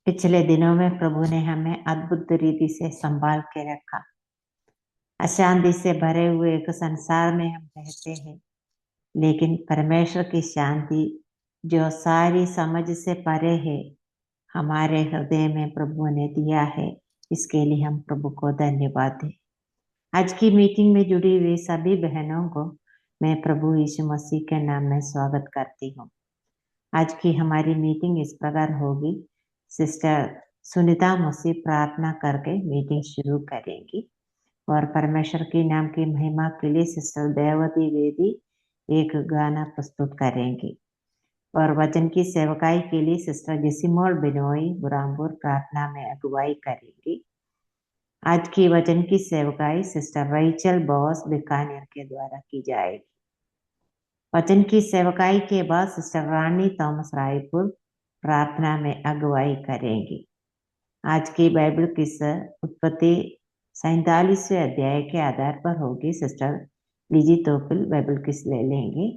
पिछले दिनों में प्रभु ने हमें अद्भुत रीति से संभाल के रखा। अशांति से भरे हुए एक संसार में हम रहते हैं, लेकिन परमेश्वर की शांति जो सारी समझ से परे है, हमारे हृदय में प्रभु ने दिया है। इसके लिए हम प्रभु को धन्यवाद दें। आज की मीटिंग में जुड़ी हुई सभी बहनों को मैं प्रभु यीशु मसीह के नाम में स्वागत करती हूँ। आज की हमारी मीटिंग इस प्रकार होगी। सिस्टर सुनीता मसीह प्रार्थना करके मीटिंग शुरू करेंगी और परमेश्वर के नाम की महिमा के लिए सिस्टर देवती वेदी एक गाना प्रस्तुत करेंगी और वचन की सेवकाई के लिए सिस्टर जिसिमोल बिनोई बुरामपुर प्रार्थना में अगुवाई करेंगी। आज की वचन की सेवकाई सिस्टर रेचल बॉस बीकानेर के द्वारा की जाएगी। वचन की सेवकाई के बाद सिस्टर रानी थॉमस रायपुर प्रार्थना में अगुवाई करेंगी। आज की बाइबल किस उत्पत्ति 47वें अध्याय के आधार पर होगी। सिस्टर लीजी तोपिल बाइबल किस ले लेंगे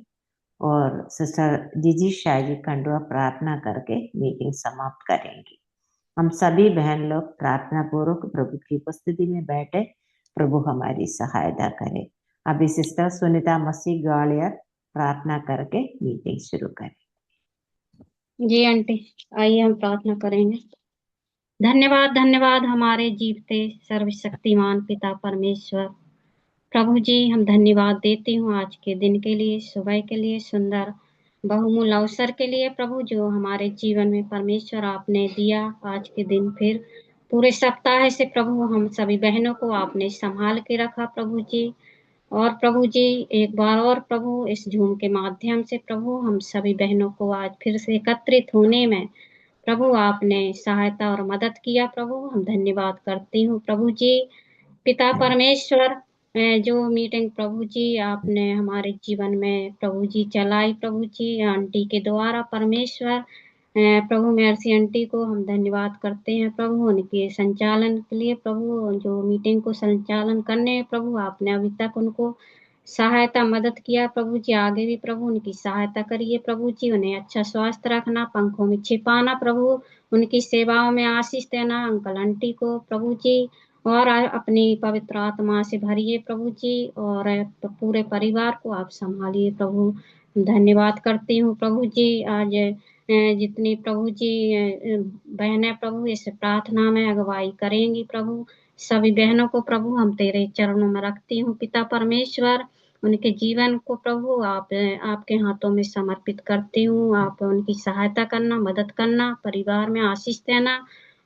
और सिस्टर जीजी शाहजी खंडवा प्रार्थना करके मीटिंग समाप्त करेंगी। हम सभी बहन लोग प्रार्थना पूर्वक प्रभु की उपस्थिति में बैठे प्रभु हमारी सहायता करे। अभी सिस्टर सुनीता मसीह ग्वालियर प्रार्थना करके मीटिंग शुरू करें। जी आंटी, आइए हम प्रार्थना करेंगे। धन्यवाद धन्यवाद हमारे जीवते सर्वशक्तिमान पिता परमेश्वर प्रभु जी, हम धन्यवाद देती हूँ आज के दिन के लिए, सुबह के लिए, सुंदर बहुमूल्य अवसर के लिए प्रभु, जो हमारे जीवन में परमेश्वर आपने दिया। आज के दिन फिर पूरे सप्ताह से प्रभु हम सभी बहनों को आपने संभाल के रखा प्रभु जी। और प्रभु जी, एक बार और प्रभु इस जूम के माध्यम से प्रभु हम सभी बहनों को आज फिर से एकत्रित होने में प्रभु आपने सहायता और मदद किया प्रभु, हम धन्यवाद करती हूँ प्रभु जी। पिता परमेश्वर, जो मीटिंग प्रभु जी आपने हमारे जीवन में प्रभु जी चलाई प्रभु जी आंटी के द्वारा परमेश्वर, प्रभु मेर्सी आंटी को हम धन्यवाद करते हैं प्रभु, उनके संचालन के लिए प्रभु, जो मीटिंग को संचालन करने प्रभु आपने अभी तक उनको सहायता मदद किया प्रभु जी। आगे भी प्रभु उनकी सहायता करिए प्रभु जी, उन्हें अच्छा स्वास्थ्य रखना, पंखों में छिपाना प्रभु, उनकी सेवाओं में आशीष देना अंकल आंटी को प्रभु जी, और अपनी पवित्र आत्मा से भरिए प्रभु जी, और पूरे परिवार को आप संभालिए प्रभु। धन्यवाद करती हूँ प्रभु जी। आज जितनी प्रभु जी बहनें प्रभु इस प्रार्थना में अगुवाई करेंगी प्रभु, सभी बहनों को प्रभु हम तेरे चरणों में रखती हूँ पिता परमेश्वर। उनके जीवन को प्रभु आपके हाथों में समर्पित करती हूँ। आप उनकी सहायता करना, मदद करना, परिवार में आशीष देना।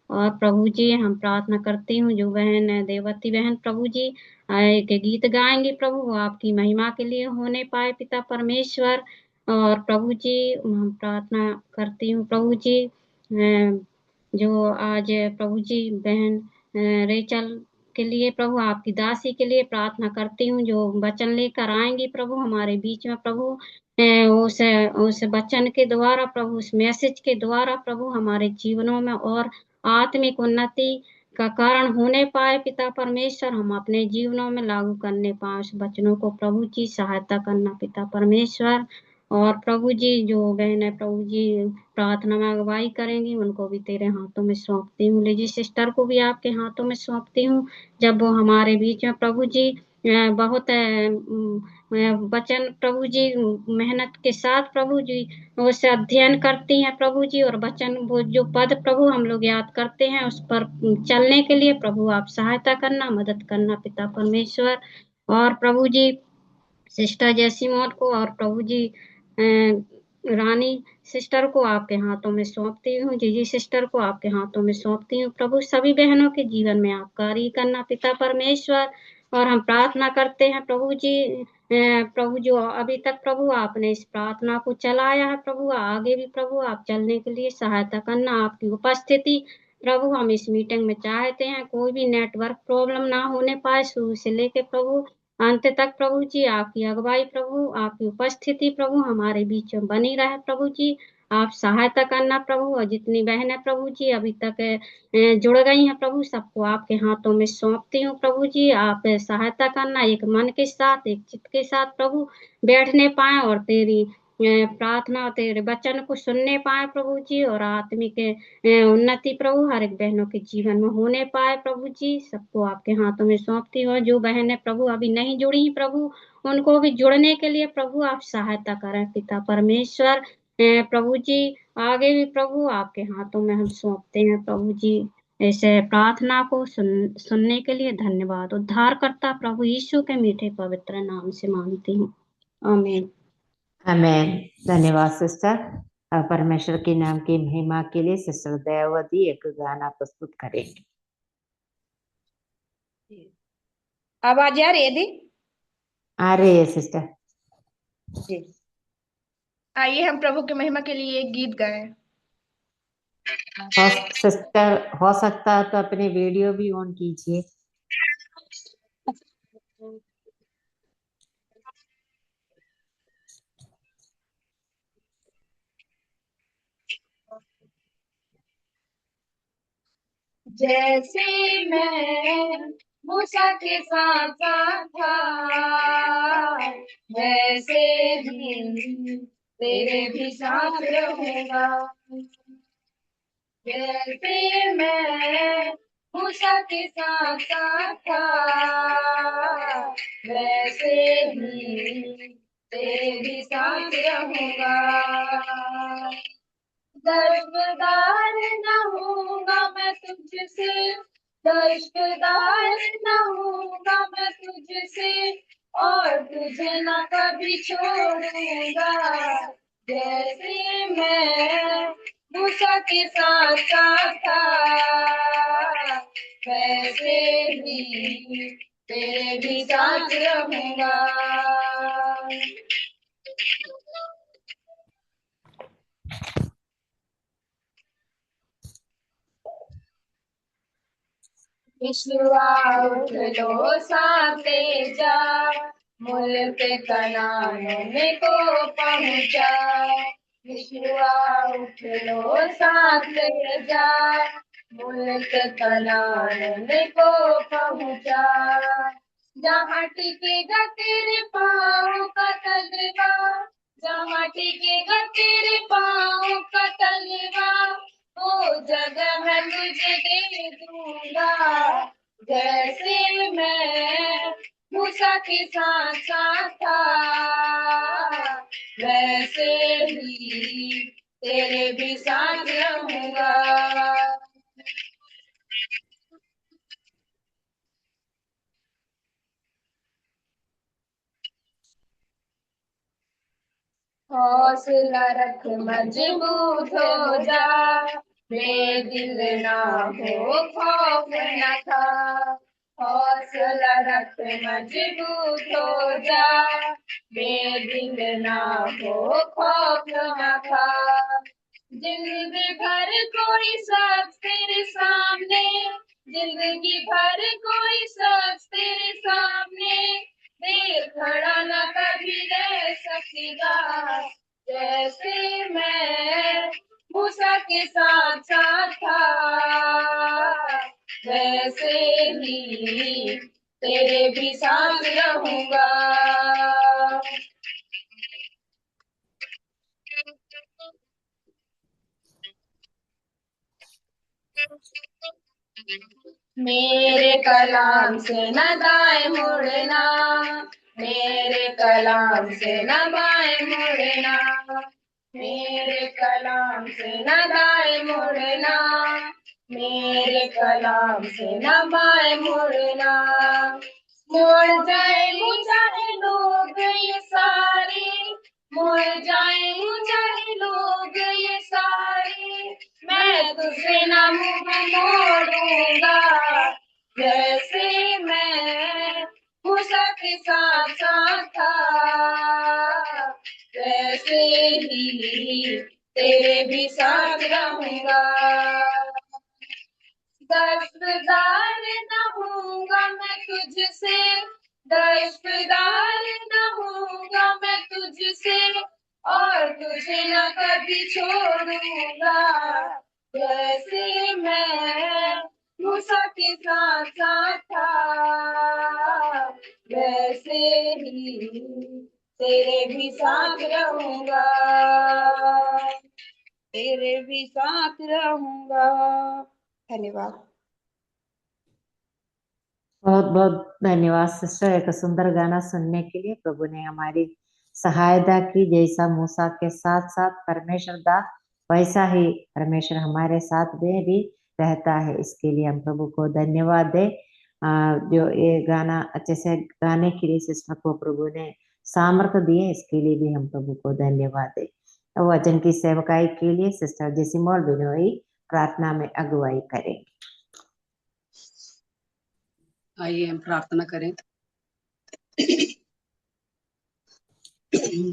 और प्रभु जी हम प्रार्थना करती हूँ जो बहन देवती बहन प्रभु जी एक गीत गाएंगी प्रभु, वो आपकी महिमा के लिए होने पाए पिता परमेश्वर। और प्रभु जी हम प्रार्थना करती हूँ प्रभु जी, जो आज प्रभु जी बहन रेचल के लिए प्रभु, आपकी दासी के लिए प्रार्थना करती हूँ, जो वचन लेकर आएंगी प्रभु हमारे बीच में प्रभु, उस वचन के द्वारा प्रभु, उस मैसेज के द्वारा प्रभु हमारे जीवनों में और आत्मिक उन्नति का कारण होने पाए पिता परमेश्वर, हम अपने जीवनों में लागू करने पाए उस वचनों को प्रभु जी, सहायता करना पिता परमेश्वर। और प्रभु जी जो बहन है प्रभु जी प्रार्थना में अगुवाई करेंगी, उनको भी तेरे हाथों में सौंपती हूँ। लीजी सिस्टर को भी आपके हाथों में सौंपती हूँ, जब वो हमारे बीच में प्रभु जी बहुत वचन प्रभु जी मेहनत के साथ प्रभु जी उसे अध्ययन करती हैं प्रभु जी, और वचन वो जो पद प्रभु हम लोग याद करते हैं उस पर चलने के लिए प्रभु आप सहायता करना, मदद करना पिता परमेश्वर। और प्रभु जी सिस्टर जैसी मौत को और प्रभु जी रानी सिस्टर को आपके हाथों में सौंपती हूँ, जीजी सिस्टर को आपके हाथों में सौंपती हूँ प्रभु। सभी बहनों के जीवन में आप कार्य करना पिता परमेश्वर। और हम प्रार्थना करते हैं प्रभु जी, प्रभु जो अभी तक प्रभु आपने इस प्रार्थना को चलाया है प्रभु, आगे भी प्रभु आप चलने के लिए सहायता करना, आपकी उपस्थिति प्रभु हम इस मीटिंग में चाहते हैं, कोई भी नेटवर्क प्रॉब्लम ना होने पाए शुरू से लेके प्रभु अंत तक प्रभु जी, आपकी अगुवाई प्रभु, आपकी उपस्थिति प्रभु हमारे बीच में बनी रहे प्रभु जी, आप सहायता करना प्रभु। और जितनी बहनें प्रभु जी अभी तक जुड़ गई हैं प्रभु, सबको आपके हाथों में सौंपती हूँ प्रभु जी, आप सहायता करना, एक मन के साथ एक चित्त के साथ प्रभु बैठने पाए और तेरी प्रार्थना तेरे वचन को सुनने पाए प्रभु जी, और आत्मिक उन्नति प्रभु हर एक बहनों के जीवन में होने पाए प्रभु जी। सबको आपके हाथों में सौंपती हो। जो बहनें प्रभु अभी नहीं जुड़ी प्रभु, उनको भी जुड़ने के लिए प्रभु आप सहायता करें पिता परमेश्वर। प्रभु जी आगे भी प्रभु आपके हाथों में हम सौंपते हैं प्रभु जी। इस प्रार्थना को सुनने के लिए धन्यवाद। उद्धारकर्ता प्रभु यीशु के मीठे पवित्र नाम से मांगती हूँ, आमीन। आमेन। धन्यवाद सिस्टर। परमेश्वर के नाम की महिमा के लिए सिस्टर दयावती एक गाना प्रस्तुत करेंगे। आवाज आ रही है दी? आ रही है सिस्टर जी। आइए हम प्रभु की महिमा के लिए एक गीत गाएं। सिस्टर हो सकता है तो अपने वीडियो भी ऑन कीजिए। जैसे मैं मूसा के साथ था, वैसे ही तेरे भी साथ रहूंगा। जैसे मैं मूसा के साथ था, वैसे ही तेरे भी साथ रहूंगा। दर्शदार न होगा मैं तुझसे, दर्शदार न होगा मैं तुझसे, और तुझे न कभी छोड़ूंगा। जैसे मैं मूसा के साथ था, वैसे ही तेरे भी साथ रहूंगा। यीशुआ उठ लो साथे जा, मुल्क कनान में को पहुंचा। यीशुआ उठ लो साथे जा, मुल्क कनान में को पहुंचा। जहाँ टिकेगा तेरे पाँव का तलवा, जहाँ टिकेगा तेरे पाँव का तलवा, वो जगह मैं तुझे दे दूंगा। जैसे मैं मूसा के साथ था, वैसे ही तेरे भी साथ रहूंगा। हौसला रख मजबूत हो जा, बेदिल ना हो खौफ न खा। हौसला रख मजबूत हो जा, बेदिल ना हो खौफ न खा। जिंदगी भर कोई शख्स तेरे सामने, जिंदगी भर कोई शख्स तेरे सामने देर खड़ा न कभी रह सकेगा। जैसे मैं मूसा के साथ था, वैसे ही तेरे भी साथ रहूंगा। मेरे कलाम से न दाएं मुड़ना, मेरे कलाम से न बाएं मुड़ना, मेरे कलाम से न दाएं मुड़ना, मेरे कलाम से न बाएं मुड़ना। मुड़ जाए मुझे लोग ये सारे, मुड़ जाए मुझे लोग ये सारे, मैं तुझसे न मुंह मोड़ूंगा। जैसे मैं मूसा के साथ था, वैसे ही तेरे भी साथ रहूंगा। दस्तदार न होऊंगा मैं तुझसे, दस्तदार न होऊंगा मैं तुझसे, और तुझे न कभी छोड़ूंगा। जैसे मैं मूसा के साथ था, वैसे ही तेरे भी साथ रहूंगा, तेरे भी साथ रहूंगा। धन्यवाद। बहुत बहुत धन्यवाद सिस्टर, एक सुंदर गाना सुनने के लिए। प्रभु ने हमारी सहायता की। जैसा मूसा के साथ साथ परमेश्वर था, वैसा ही परमेश्वर हमारे साथ में भी रहता है। इसके लिए हम प्रभु को धन्यवाद दें। जो ये गाना अच्छे से गाने के लिए सिस्टर को प्रभु ने सामर्थ्य दिए, इसके लिए भी हम प्रभु को धन्यवाद दें। वचन की सेवकाई के लिए सिस्टर जेसिमोल बिनोई प्रार्थना में अगुवाई करेंगे। आइए हम प्रार्थना करें।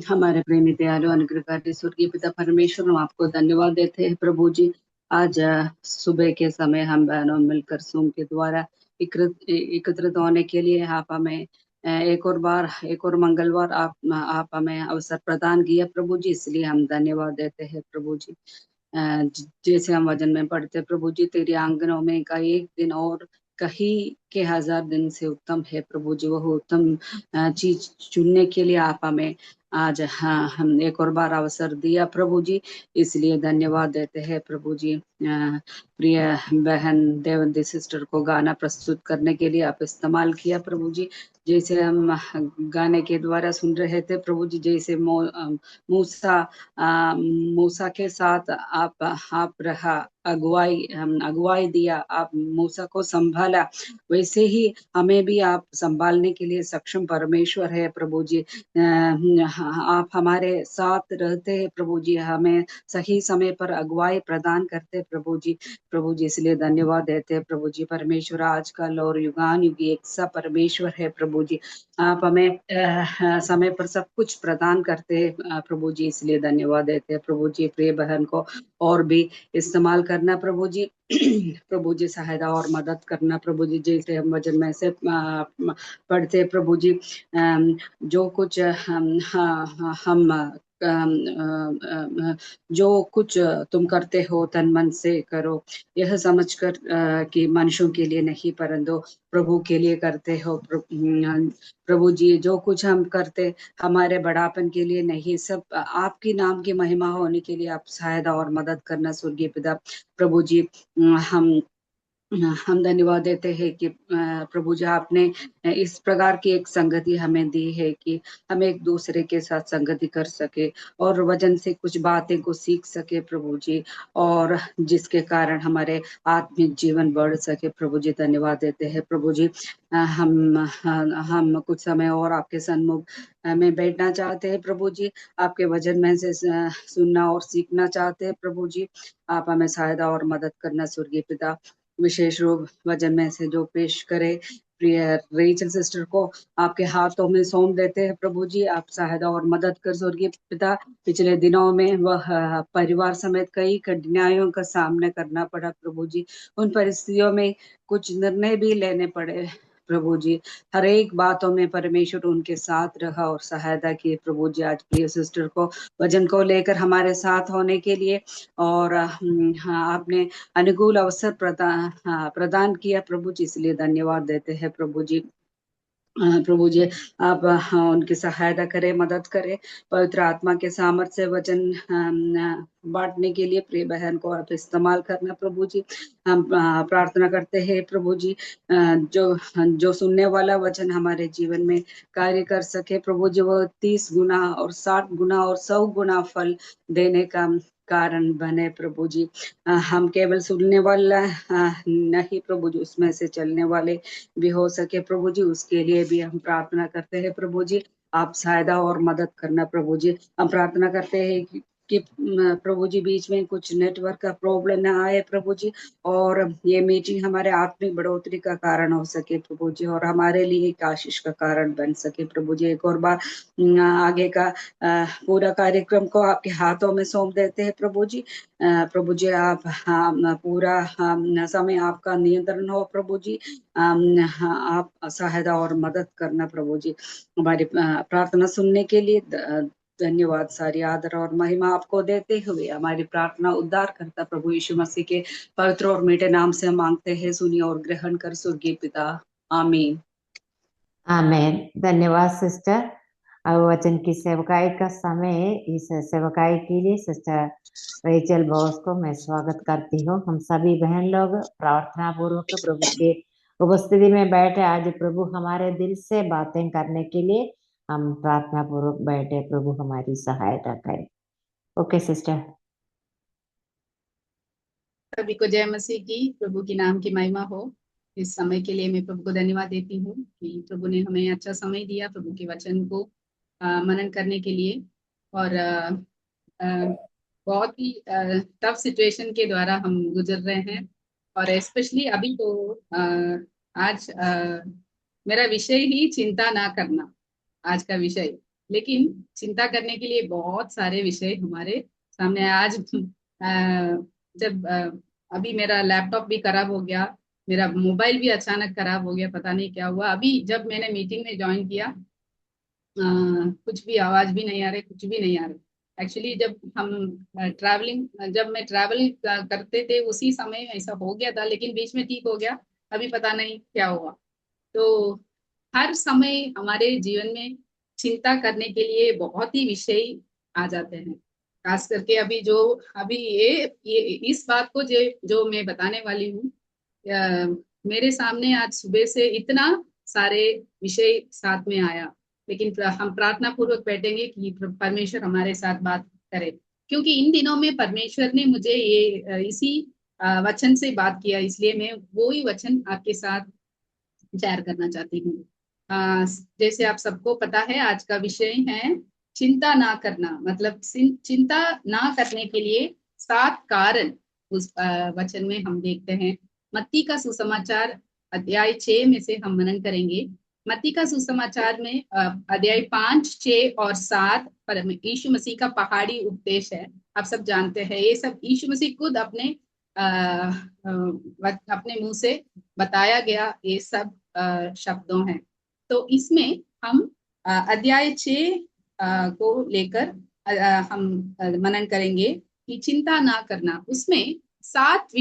हमारे प्रेमी दयालु अनुग्रहकारी स्वर्गीय पिता परमेश्वर, हम आपको धन्यवाद देते हैं प्रभु जी। आज सुबह के समय हम बहनों मिलकर सूम के द्वारा एकत्रित होने के लिए आप हमें एक और मंगलवार आप हमें अवसर प्रदान किया प्रभु जी, इसलिए हम धन्यवाद देते हैं प्रभु जी। जैसे हम वचन में पढ़ते प्रभु जी, तेरी आंगनों में का एक दिन और कहीं के 1000 दिन से उत्तम है प्रभु जी। वह उत्तम चीज चुनने के लिए आप हमें आज हम एक और बार अवसर दिया प्रभु जी, इसलिए धन्यवाद देते हैं प्रभु जी। प्रिय बहन देवंती सिस्टर को गाना प्रस्तुत करने के लिए आप इस्तेमाल किया प्रभु जी। जैसे हम गाने के द्वारा सुन रहे थे प्रभु जी, जैसे मूसा के साथ आप रहा, अगुवाई दिया, आप मूसा को संभाला, वैसे ही हमें भी आप संभालने के लिए सक्षम परमेश्वर है प्रभु जी। आप हमारे साथ रहते हैं प्रभु जी, हमें सही समय पर अगुवाई प्रदान करते प्रभु जी। प्रभु जी इसलिए धन्यवाद देते हैं प्रभु जी। परमेश्वर आजकल और युगान युगी एक सा परमेश्वर है प्रभु जी। आप हमें समय पर सब कुछ प्रदान करते हैं प्रभु जी, इसलिए धन्यवाद देते हैं प्रभु जी। प्रिय बहन को और भी इस्तेमाल करना प्रभु जी। प्रभु जी सहायता और मदद करना प्रभु जी। जैसे हम वचन में से पढ़ते प्रभु जी, जो कुछ हम जो कुछ तुम करते हो तन मन से करो, यह समझकर कि मनुष्यों के लिए नहीं परंतु प्रभु के लिए करते हो प्रभु जी। जो कुछ हम करते हमारे बड़ापन के लिए नहीं, सब आपकी नाम की महिमा होने के लिए आप सहायता और मदद करना स्वर्गीय पिता प्रभु जी। हम धन्यवाद देते हैं कि प्रभु जी आपने इस प्रकार की एक संगति हमें दी है कि हम एक दूसरे के साथ संगति कर सके और वचन से कुछ बातें को सीख सके प्रभु जी, और जिसके कारण हमारे आत्मिक जीवन बढ़ सके प्रभु जी। धन्यवाद देते हैं प्रभु जी। हम कुछ समय और आपके सन्मुख में बैठना चाहते हैं प्रभु जी, आपके वचन में से सुनना और सीखना चाहते हैं प्रभु जी। आप हमें सहायता और मदद करना स्वर्गीय पिता। विशेष रूप वचन में से जो पेश करे प्रिय रेचल सिस्टर को आपके हाथों में सौंप देते हैं प्रभु जी। आप सहायता और मदद कर स्वर्गीय पिता। पिछले दिनों में वह परिवार समेत कई कठिनाइयों का सामना करना पड़ा प्रभु जी। उन परिस्थितियों में कुछ निर्णय भी लेने पड़े प्रभु जी। हर एक बातों में परमेश्वर उनके साथ रहा और सहायता की प्रभु जी। आज प्रिय सिस्टर को वचन को लेकर हमारे साथ होने के लिए और आपने अनुकूल अवसर प्रदान किया प्रभु जी, इसलिए धन्यवाद देते हैं प्रभु जी। प्रभु जी आप उनकी सहायता करें, मदद करें, पवित्र आत्मा के सामर्थ्य से वचन बांटने के लिए प्रिय बहन को आप इस्तेमाल करना प्रभु जी। हम प्रार्थना करते हैं प्रभु जी, जो सुनने वाला वचन हमारे जीवन में कार्य कर सके प्रभु जी, वो 30 गुना और 60 गुना और 100 गुना फल देने का कारण बने प्रभु जी। हम केवल सुनने वाला नहीं प्रभु जी, उसमें से चलने वाले भी हो सके प्रभु जी, उसके लिए भी हम प्रार्थना करते हैं प्रभु जी। आप सहायता और मदद करना प्रभु जी। हम प्रार्थना करते हैं कि प्रभु जी बीच में कुछ नेटवर्क का प्रॉब्लम ना आए प्रभु जी, और ये मीटिंग हमारे आत्मिक बढ़ोतरी का कारण हो सके प्रभु जी, और हमारे लिए एक आशीष का कारण बन सके प्रभु जी। एक और बार आगे का पूरा कार्यक्रम को आपके हाथों में सौंप देते हैं प्रभु जी। प्रभु जी आप पूरा समय आपका नियंत्रण हो प्रभु जी। आप सहायता और मदद करना प्रभु जी। हमारी प्रार्थना सुनने के लिए धन्यवाद। सारी आदर और महिमा आपको देते हुए हमारी प्रार्थना उद्धार करता प्रभु यीशु मसीह के पवित्र और मीठे नाम से मांगते हैं, सुनिए और ग्रहण कर स्वर्गीय पिता, आमीन। आमेन। धन्यवाद सिस्टर। और वचन की सेवकाई का समय, इस सेवकाई के लिए सिस्टर रेचल बॉस को मैं स्वागत करती हूँ। हम सभी बहन लोग प्रार्थना पूर्वक प्रभु के उपस्थिति में बैठे, आज प्रभु हमारे दिल से बातें करने के लिए हम प्रार्थना पूर्वक बैठे। प्रभु हमारी सहायता करे। Okay sister. सभी को जय मसीह की। प्रभु के नाम की महिमा हो। इस समय के लिए मैं प्रभु को धन्यवाद देती हूँ कि प्रभु ने हमें अच्छा समय दिया प्रभु के वचन को मनन करने के लिए। और बहुत ही टफ सिचुएशन के द्वारा हम गुजर रहे हैं। और स्पेशली अभी तो आज मेरा विषय ही चिंता ना करना, आज का विषय। लेकिन चिंता करने के लिए बहुत सारे विषय हमारे सामने। आज जब अभी मेरा लैपटॉप भी खराब हो गया, मेरा मोबाइल भी अचानक खराब हो गया, पता नहीं क्या हुआ। अभी जब मैंने मीटिंग में ज्वाइन किया कुछ भी आवाज भी नहीं आ रही, कुछ भी नहीं आ रही। एक्चुअली जब मैं ट्रैवल करते थे उसी समय ऐसा हो गया था, लेकिन बीच में ठीक हो गया। अभी पता नहीं क्या हुआ। तो हर समय हमारे जीवन में चिंता करने के लिए बहुत ही विषय आ जाते हैं। खास करके अभी ये इस बात को जो मैं बताने वाली हूँ, मेरे सामने आज सुबह से इतना सारे विषय साथ में आया। लेकिन हम प्रार्थना पूर्वक बैठेंगे कि परमेश्वर हमारे साथ बात करे, क्योंकि इन दिनों में परमेश्वर ने मुझे ये इसी वचन से बात किया, इसलिए मैं वो ही वचन आपके साथ शेयर करना चाहती हूँ। जैसे आप सबको पता है, आज का विषय है चिंता ना करना। मतलब चिंता ना करने के लिए 7 कारण उस वचन में हम देखते हैं। मत्ती का सुसमाचार अध्याय 6 में से हम मनन करेंगे। मत्ती का सुसमाचार में अध्याय 5, 6 और 7 पर यीशु मसीह का पहाड़ी उपदेश है। आप सब जानते हैं, ये सब यीशु मसीह खुद अपने मुंह से बताया गया ये सब शब्दों हैं। तो इसमें हम अध्याय 6 को लेकर हम मनन करेंगे कि चिंता ना करना। उसमें 7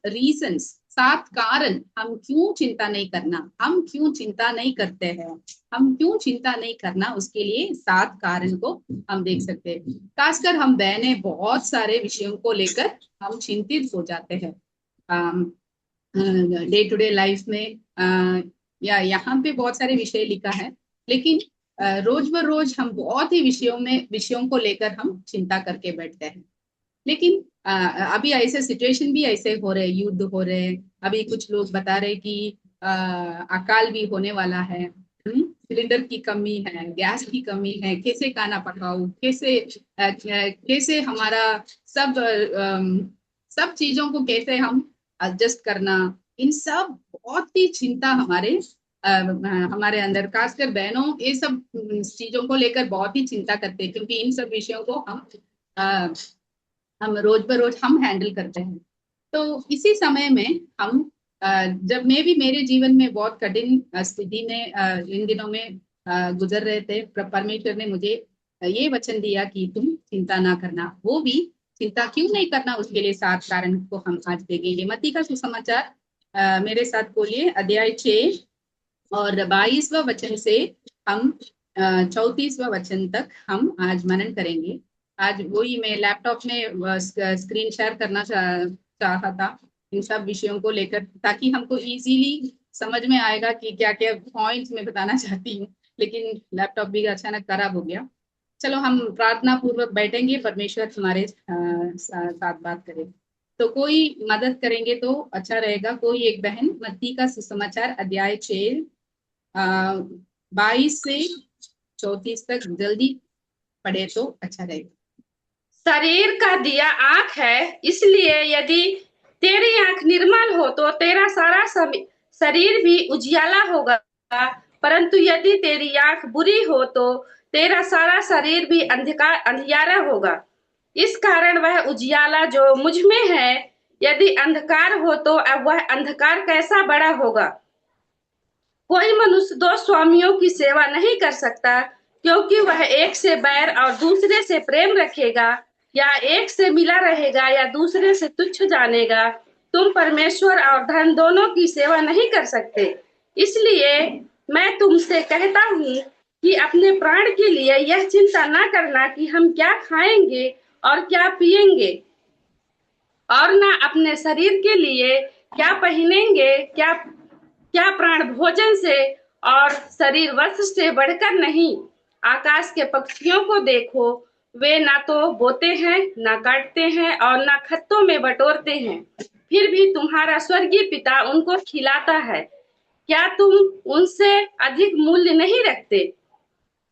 रीजंस, 7 कारण हम क्यों चिंता नहीं करना, हम क्यों चिंता नहीं करते हैं, हम क्यों चिंता नहीं करना, उसके लिए 7 कारण को हम देख सकते हैं। खासकर हम बहनें बहुत सारे विषयों को लेकर हम चिंतित हो जाते हैं डे टू डे लाइफ में। या यहाँ पे बहुत सारे विषय लिखा है, लेकिन रोज ब रोज हम बहुत ही विषयों को लेकर हम चिंता करके बैठते हैं। लेकिन अभी ऐसे सिचुएशन भी ऐसे हो रहे, युद्ध हो रहे। अभी कुछ लोग बता रहे कि अकाल भी होने वाला है, सिलेंडर की कमी है, गैस की कमी है, कैसे खाना पकाऊं, कैसे हमारा सब चीजों को कैसे हम एडजस्ट करना। इन सब बहुत ही चिंता हमारे अंदर, खासकर बहनों ये सब चीजों को लेकर बहुत ही चिंता करते हैं, क्योंकि इन सब विषयों को हम रोज बरोज हम हैंडल करते हैं। तो इसी समय में हम जब मैं भी मेरे जीवन में बहुत कठिन स्थिति में इन दिनों में गुजर रहे थे, परमेश्वर ने मुझे ये वचन दिया कि तुम चिंता ना करना। वो भी चिंता क्यों नहीं करना, उसके लिए 7 कारण को हम आज देखेंगे। मत्ती का सुसमाचार मेरे साथ बोलिए, अध्याय 6 और 22वां वचन से हम 34वां वचन तक हम आज मनन करेंगे। आज वही मैं लैपटॉप में स्क्रीन शेयर करना चाहा था इन सब विषयों को लेकर, ताकि हमको इजीली समझ में आएगा कि क्या क्या पॉइंट्स मैं बताना चाहती हूँ। लेकिन लैपटॉप भी अचानक खराब हो गया। चलो हम प्रार्थना पूर्वक बैठेंगे, परमेश्वर हमारे साथ बात करे। तो कोई मदद करेंगे तो अच्छा रहेगा। कोई एक बहन मत्ती का सुसमाचार अध्याय 6 22 से 34 तक जल्दी पढ़े तो अच्छा रहेगा। शरीर का दिया आंख है, इसलिए यदि तेरी आंख निर्मल हो तो तेरा सारा शरीर भी उजियाला होगा। परंतु यदि तेरी आंख बुरी हो तो तेरा सारा शरीर भी अंधियारा होगा। इस कारण वह उजियाला जो मुझ में है, यदि अंधकार हो तो अब वह अंधकार कैसा बड़ा होगा। कोई मनुष्य 2 स्वामियों की सेवा नहीं कर सकता, क्योंकि वह एक से बैर और दूसरे से प्रेम रखेगा, या एक से मिला रहेगा या दूसरे से तुच्छ जानेगा। तुम परमेश्वर और धन दोनों की सेवा नहीं कर सकते। इसलिए मैं तुमसे कहता हूँ कि अपने प्राण के लिए यह चिंता ना करना कि हम क्या खाएंगे और क्या पिएंगे, और ना अपने शरीर के लिए क्या पहनेंगे, क्या क्या प्राण भोजन से और शरीर वस्त्र से बढ़कर नहीं। आकाश के पक्षियों को देखो, वे ना तो बोते हैं, ना काटते हैं और ना खत्तों में बटोरते हैं, फिर भी तुम्हारा स्वर्गीय पिता उनको खिलाता है। क्या तुम उनसे अधिक मूल्य नहीं रखते?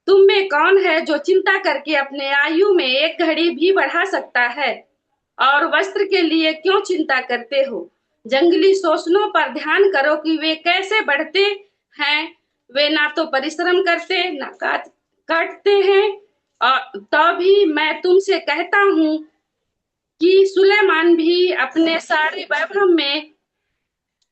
तुम में कौन है जो चिंता करके अपने आयु में एक घड़ी भी बढ़ा सकता है? और वस्त्र के लिए क्यों चिंता करते हो? जंगली शोषणों पर ध्यान करो कि वे कैसे बढ़ते हैं। वे ना तो परिश्रम करते, ना काटते हैं। और तो भी मैं तुमसे कहता हूँ कि सुलेमान भी अपने सारे वैभव में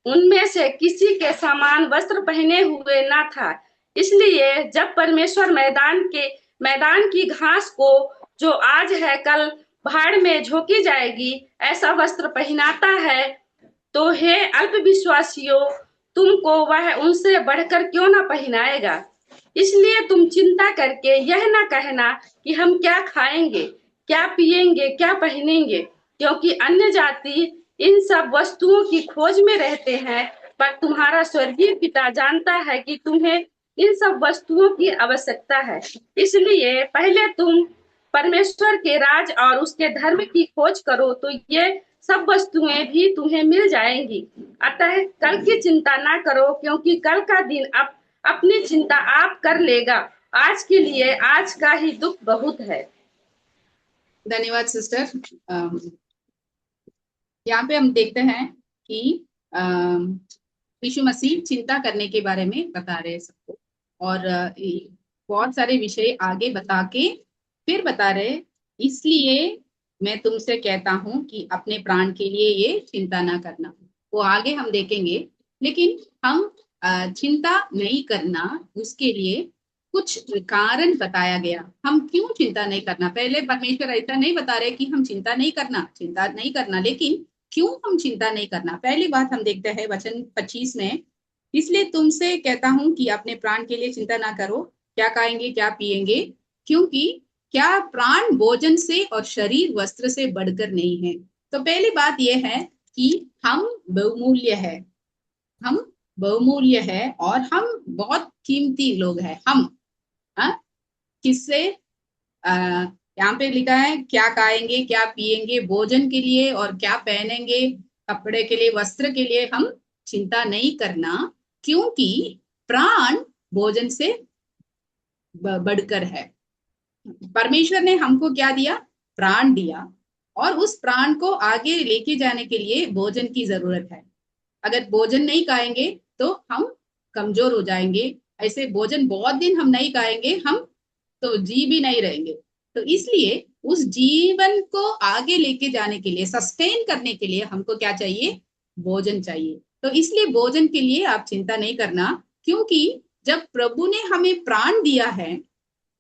उनमें से किसी के समान वस्त्र पहने हुए ना था। इसलिए जब परमेश्वर मैदान की घास को, जो आज है कल भाड़ में झोंकी जाएगी, ऐसा वस्त्र पहनाता है, तो हे अल्पविश्वासियों, तुमको वह उनसे बढ़कर क्यों ना पहनाएगा। इसलिए तुम चिंता करके यह ना कहना कि हम क्या खाएंगे, क्या पिएंगे, क्या पहनेंगे, क्योंकि अन्य जाति इन सब वस्तुओं की खोज में रहते हैं, पर तुम्हारा स्वर्गीय पिता जानता है कि तुम्हें इन सब वस्तुओं की आवश्यकता है। इसलिए पहले तुम परमेश्वर के राज और उसके धर्म की खोज करो, तो ये सब वस्तुएं भी तुम्हें मिल जाएंगी। अतः कल की चिंता ना करो, क्योंकि कल का दिन अपनी चिंता आप कर लेगा। आज के लिए आज का ही दुख बहुत है। धन्यवाद सिस्टर। यहाँ पे हम देखते हैं कि यीशु मसीह चिंता करने के बारे में बता रहे हैं सबको, और बहुत सारे विषय आगे बता के फिर बता रहे, इसलिए मैं तुमसे कहता हूं कि अपने प्राण के लिए ये चिंता ना करना। वो आगे हम देखेंगे, लेकिन हम चिंता नहीं करना, उसके लिए कुछ कारण बताया गया। हम क्यों चिंता नहीं करना, पहले परमेश्वर ऐसा नहीं बता रहे कि हम चिंता नहीं करना, लेकिन क्यों हम चिंता नहीं करना। पहली बात हम देखते हैं वचन 25 में, इसलिए तुमसे कहता हूं कि अपने प्राण के लिए चिंता ना करो, क्या खाएंगे क्या पिएंगे, क्योंकि क्या प्राण भोजन से और शरीर वस्त्र से बढ़कर नहीं है। तो पहली बात यह है कि हम बहुमूल्य है और हम बहुत कीमती लोग हैं। हम किससे, यहाँ पे लिखा है क्या खाएंगे क्या पिएंगे, भोजन के लिए और क्या पहनेंगे, कपड़े के लिए, वस्त्र के लिए हम चिंता नहीं करना, क्योंकि प्राण भोजन से बढ़कर है। परमेश्वर ने हमको क्या दिया, प्राण दिया, और उस प्राण को आगे लेके जाने के लिए भोजन की जरूरत है। अगर भोजन नहीं खाएंगे तो हम कमजोर हो जाएंगे। ऐसे भोजन बहुत दिन हम नहीं खाएंगे, हम तो जी भी नहीं रहेंगे। तो इसलिए उस जीवन को आगे लेके जाने के लिए, सस्टेन करने के लिए हमको क्या चाहिए, भोजन चाहिए। तो इसलिए भोजन के लिए आप चिंता नहीं करना, क्योंकि जब प्रभु ने हमें प्राण दिया है,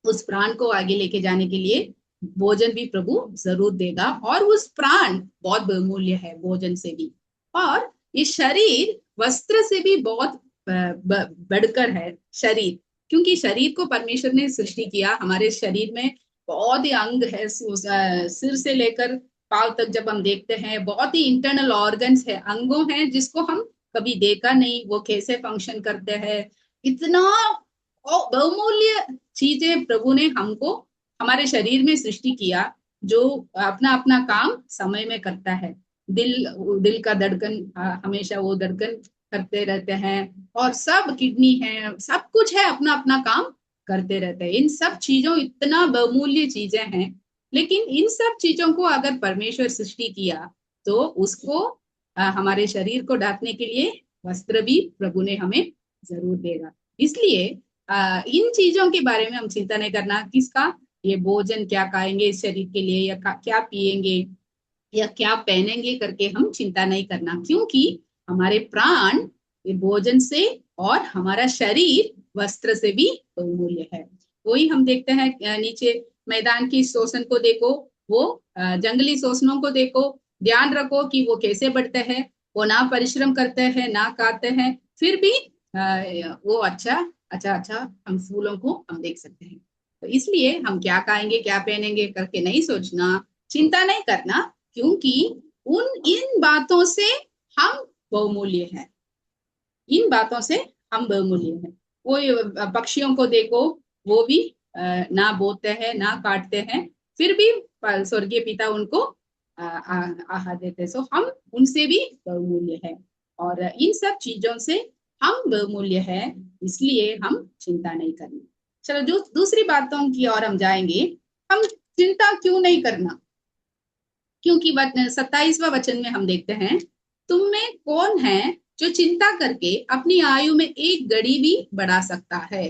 उस प्राण को आगे लेके जाने के लिए भोजन भी प्रभु जरूर देगा, और उस प्राण बहुत बहुमूल्य है भोजन से भी, और ये शरीर वस्त्र से भी बहुत बढ़कर है शरीर, क्योंकि शरीर को परमेश्वर ने सृष्टि किया। हमारे शरीर में बहुत ही अंग है, सिर से लेकर पांव तक जब हम देखते हैं, बहुत ही इंटरनल ऑर्गन्स है, अंगों हैं जिसको हम कभी देखा नहीं, वो कैसे फंक्शन करते हैं। इतना बहुमूल्य चीजें प्रभु ने हमको हमारे शरीर में सृष्टि किया, जो अपना अपना काम समय में करता है। दिल का धड़कन हमेशा वो धड़कन करते रहते हैं, और सब किडनी है, सब कुछ है, अपना अपना काम करते रहते हैं। इन सब चीजों, इतना बहुमूल्य चीजें हैं, लेकिन इन सब चीजों को अगर परमेश्वर सृष्टि किया, तो उसको हमारे शरीर को ढकने के लिए वस्त्र भी प्रभु ने हमें जरूर देगा। इसलिए इन चीजों के बारे में हम चिंता नहीं करना, किसका, ये भोजन क्या खाएंगे इस शरीर के लिए, या क्या पिएंगे या क्या पहनेंगे करके हम चिंता नहीं करना, क्योंकि हमारे प्राण ये भोजन से और हमारा शरीर वस्त्र से भी बहुमूल्य है। वही हम देखते हैं नीचे, मैदान की शोषण को देखो, वो जंगली शोषणों को देखो, ध्यान रखो कि वो कैसे बढ़ते हैं। वो ना परिश्रम करते हैं, ना खाते हैं, फिर भी वो अच्छा अच्छा अच्छा हम फूलों को हम देख सकते हैं। तो इसलिए हम क्या खाएंगे क्या पहनेंगे करके नहीं सोचना, चिंता नहीं करना, क्योंकि इन बातों से हम बहुमूल्य हैं। इन बातों से हम बहुमूल्य हैं। वो पक्षियों को देखो, वो भी ना बोते हैं ना काटते हैं, फिर भी स्वर्गीय पिता उनको आहार देते हैं। सो हम उनसे भी बहुमूल्य है, और इन सब चीजों से हम बहुमूल्य है, इसलिए हम चिंता नहीं करनी। चलो दूसरी बातों की ओर हम जाएंगे। हम चिंता क्यों नहीं करना? क्योंकि 27वां वचन में हम देखते हैं, तुम में कौन है जो चिंता करके अपनी आयु में एक घड़ी भी बढ़ा सकता है।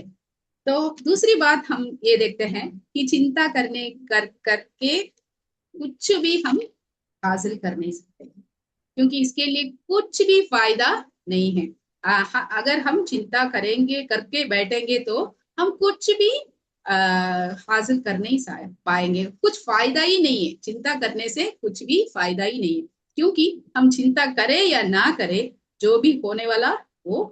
तो दूसरी बात हम ये देखते हैं कि चिंता करके कुछ भी हम हासिल कर नहीं सकते, क्योंकि इसके लिए कुछ भी फायदा नहीं है। अगर हम चिंता करेंगे करके बैठेंगे तो हम कुछ भी हासिल कर नहीं पाएंगे, कुछ फायदा ही नहीं है। चिंता करने से कुछ भी फायदा ही नहीं है, क्योंकि हम चिंता करें या ना करें, जो भी होने वाला वो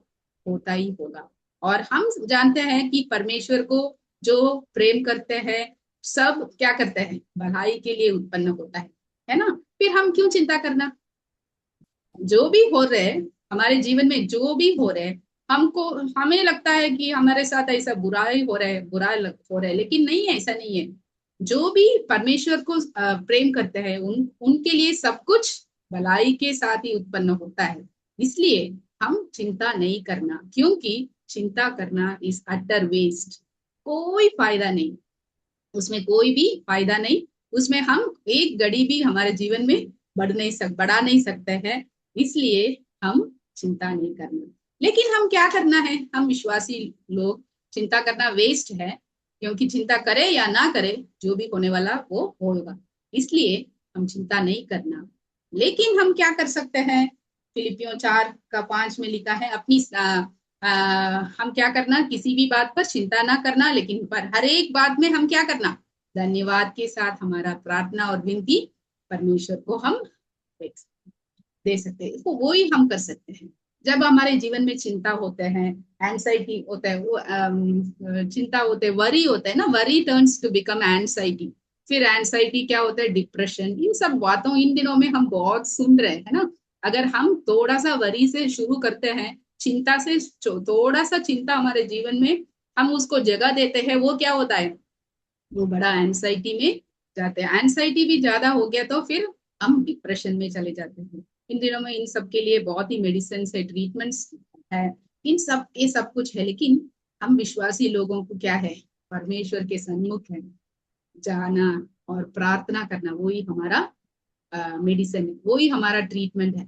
होता ही होगा। और हम जानते हैं कि परमेश्वर को जो प्रेम करते हैं सब क्या करते हैं, भलाई के लिए उत्पन्न होता है ना। फिर हम क्यों चिंता करना? जो भी हो रहे हमारे जीवन में, जो भी हो रहे हमें लगता है कि हमारे साथ ऐसा बुरा ही हो रहा है, हो रहा है, लेकिन नहीं है, ऐसा नहीं है। जो भी परमेश्वर को प्रेम करते हैं उनके लिए सब कुछ भलाई के साथ ही उत्पन्न होता है। इसलिए हम चिंता नहीं करना, क्योंकि चिंता करना इज अटर वेस्ट, कोई फायदा नहीं, उसमें कोई भी फायदा नहीं। उसमें हम एक घड़ी भी हमारे जीवन में बढ़ा नहीं सकते हैं, इसलिए हम चिंता नहीं करना। लेकिन हम क्या करना है, हम विश्वासी लोग, चिंता करना वेस्ट है, क्योंकि चिंता करे या ना करे जो भी होने वाला वो होगा, इसलिए हम चिंता नहीं करना। लेकिन हम क्या कर सकते हैं? फिलिपियों 4:5 में लिखा है, हम क्या करना, किसी भी बात पर चिंता ना करना, लेकिन पर हर एक बात में हम क्या करना, धन्यवाद के साथ हमारा प्रार्थना और विनती परमेश्वर को हम दे सकते हैं। तो वो ही हम कर सकते हैं। जब हमारे जीवन में चिंता होते हैं, एंजाइटी होता है, वो चिंता होते है, वरी होता है ना, worry turns to become anxiety, फिर एंजाइटी क्या होता है, डिप्रेशन। इन सब बातों इन दिनों में हम बहुत सुन रहे हैं ना। अगर हम थोड़ा सा वरी से शुरू करते हैं, चिंता से, थोड़ा सा चिंता हमारे जीवन में हम उसको जगह देते हैं, वो क्या होता है, वो बड़ा एंजाइटी में जाते हैं। एंजाइटी भी ज्यादा हो गया तो फिर हम डिप्रेशन में चले जाते हैं। इन दिनों में इन सब के लिए बहुत ही मेडिसिन है, ट्रीटमेंट्स है, इन सब ये सब कुछ है। लेकिन हम विश्वासी लोगों को क्या है, परमेश्वर के सन्मुख है जाना और प्रार्थना करना, वही हमारा मेडिसिन है, वही हमारा ट्रीटमेंट है।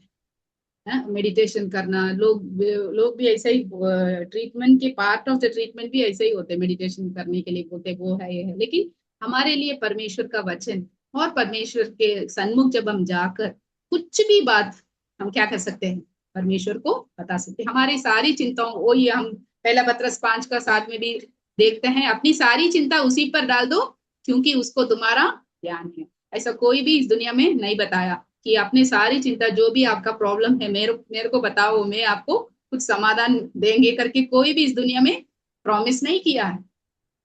मेडिटेशन करना, लोग भी ऐसा ही, ट्रीटमेंट के पार्ट ऑफ द ट्रीटमेंट भी ऐसे ही होते हैं, मेडिटेशन करने के लिए बोलते वो है ये है। लेकिन हमारे लिए परमेश्वर का वचन और परमेश्वर के सन्मुख जब हम जाकर कुछ भी बात हम क्या कर सकते हैं, परमेश्वर को बता सकते हैं। हमारी सारी चिंताओं, वो ये हम 1 पत्रस 5:7 में भी देखते हैं, अपनी सारी चिंता उसी पर डाल दो क्योंकि उसको तुम्हारा ज्ञान है। ऐसा कोई भी इस दुनिया में नहीं बताया कि अपनी सारी चिंता, जो भी आपका प्रॉब्लम है, मेरे को बताओ, मैं आपको कुछ समाधान देंगे करके कोई भी इस दुनिया में प्रॉमिस नहीं किया है।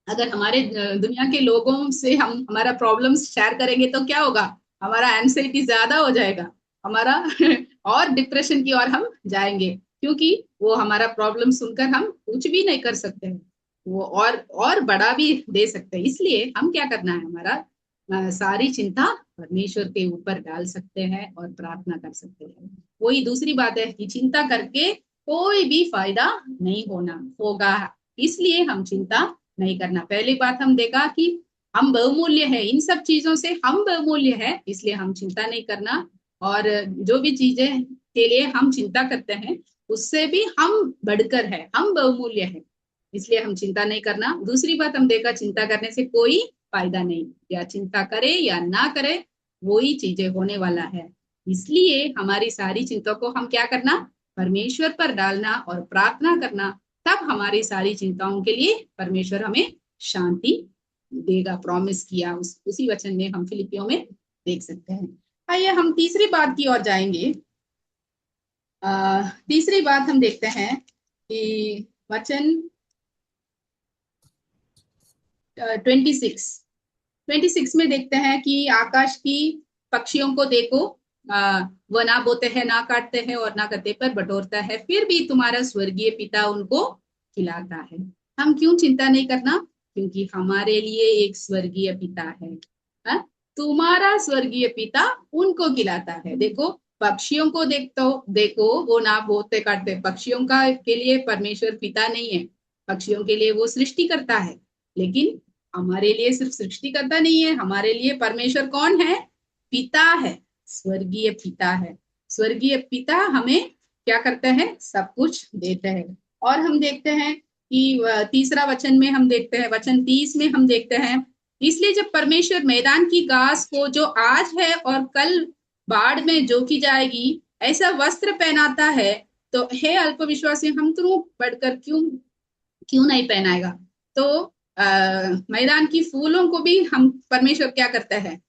अगर हमारे दुनिया के लोगों से हम हमारा प्रॉब्लम शेयर करेंगे तो क्या होगा, हमारा एंजाइटी ज्यादा हो जाएगा, हमारा और डिप्रेशन की ओर हम जाएंगे, क्योंकि वो हमारा प्रॉब्लम सुनकर हम कुछ भी नहीं कर सकते हैं, वो और बढ़ा भी दे सकते हैं। इसलिए हम क्या करना है, हमारा सारी चिंता परमेश्वर के ऊपर डाल सकते हैं और प्रार्थना कर सकते हैं। वही दूसरी बात है कि चिंता करके कोई भी फायदा नहीं होगा, इसलिए हम चिंता नहीं करना। पहली बात हम देखा कि हम बहुमूल्य है, इन सब चीजों से हम बहुमूल्य है, इसलिए हम चिंता नहीं करना। और जो भी चीजें के लिए हम चिंता करते हैं उससे भी हम बढ़कर है, हम बहुमूल्य है, इसलिए हम चिंता नहीं करना। दूसरी बात हम देखा, चिंता करने से कोई फायदा नहीं, या चिंता करे या ना करे वही चीजें होने वाला है। इसलिए हमारी सारी चिंता को हम क्या करना, परमेश्वर पर डालना और प्रार्थना करना, तब हमारी सारी चिंताओं के लिए परमेश्वर हमें शांति देगा, प्रॉमिस किया उसी वचन में हम फिलिपियों में देख सकते हैं। आइए हम तीसरी बात की ओर जाएंगे। तीसरी बात हम देखते हैं कि वचन 26 में देखते हैं कि आकाश की पक्षियों को देखो, वह ना बोते हैं, ना काटते हैं और ना गद्दे पर बटोरता है, फिर भी तुम्हारा स्वर्गीय पिता उनको खिलाता है। हम क्यों चिंता नहीं करना? क्योंकि हमारे लिए एक स्वर्गीय पिता है। हा? तुम्हारा स्वर्गीय पिता उनको खिलाता है। देखो पक्षियों को देखो वो ना बोते काटते, पक्षियों का के लिए परमेश्वर पिता नहीं है, पक्षियों के लिए वो सृष्टि करता है। लेकिन हमारे लिए सिर्फ सृष्टि करता नहीं है, हमारे लिए परमेश्वर कौन है? पिता है, स्वर्गीय पिता है। स्वर्गीय पिता हमें क्या करते हैं? सब कुछ देते हैं। और हम देखते हैं कि तीसरा वचन में हम देखते हैं, वचन 30 में हम देखते हैं, इसलिए जब परमेश्वर मैदान की घास को जो आज है और कल बाढ़ में जोकी जाएगी ऐसा वस्त्र पहनाता है, तो हे अल्पविश्वासी, हम तुम बढ़कर क्यों नहीं पहनाएगा? तो मैदान की फूलों को भी हम परमेश्वर क्या करता है?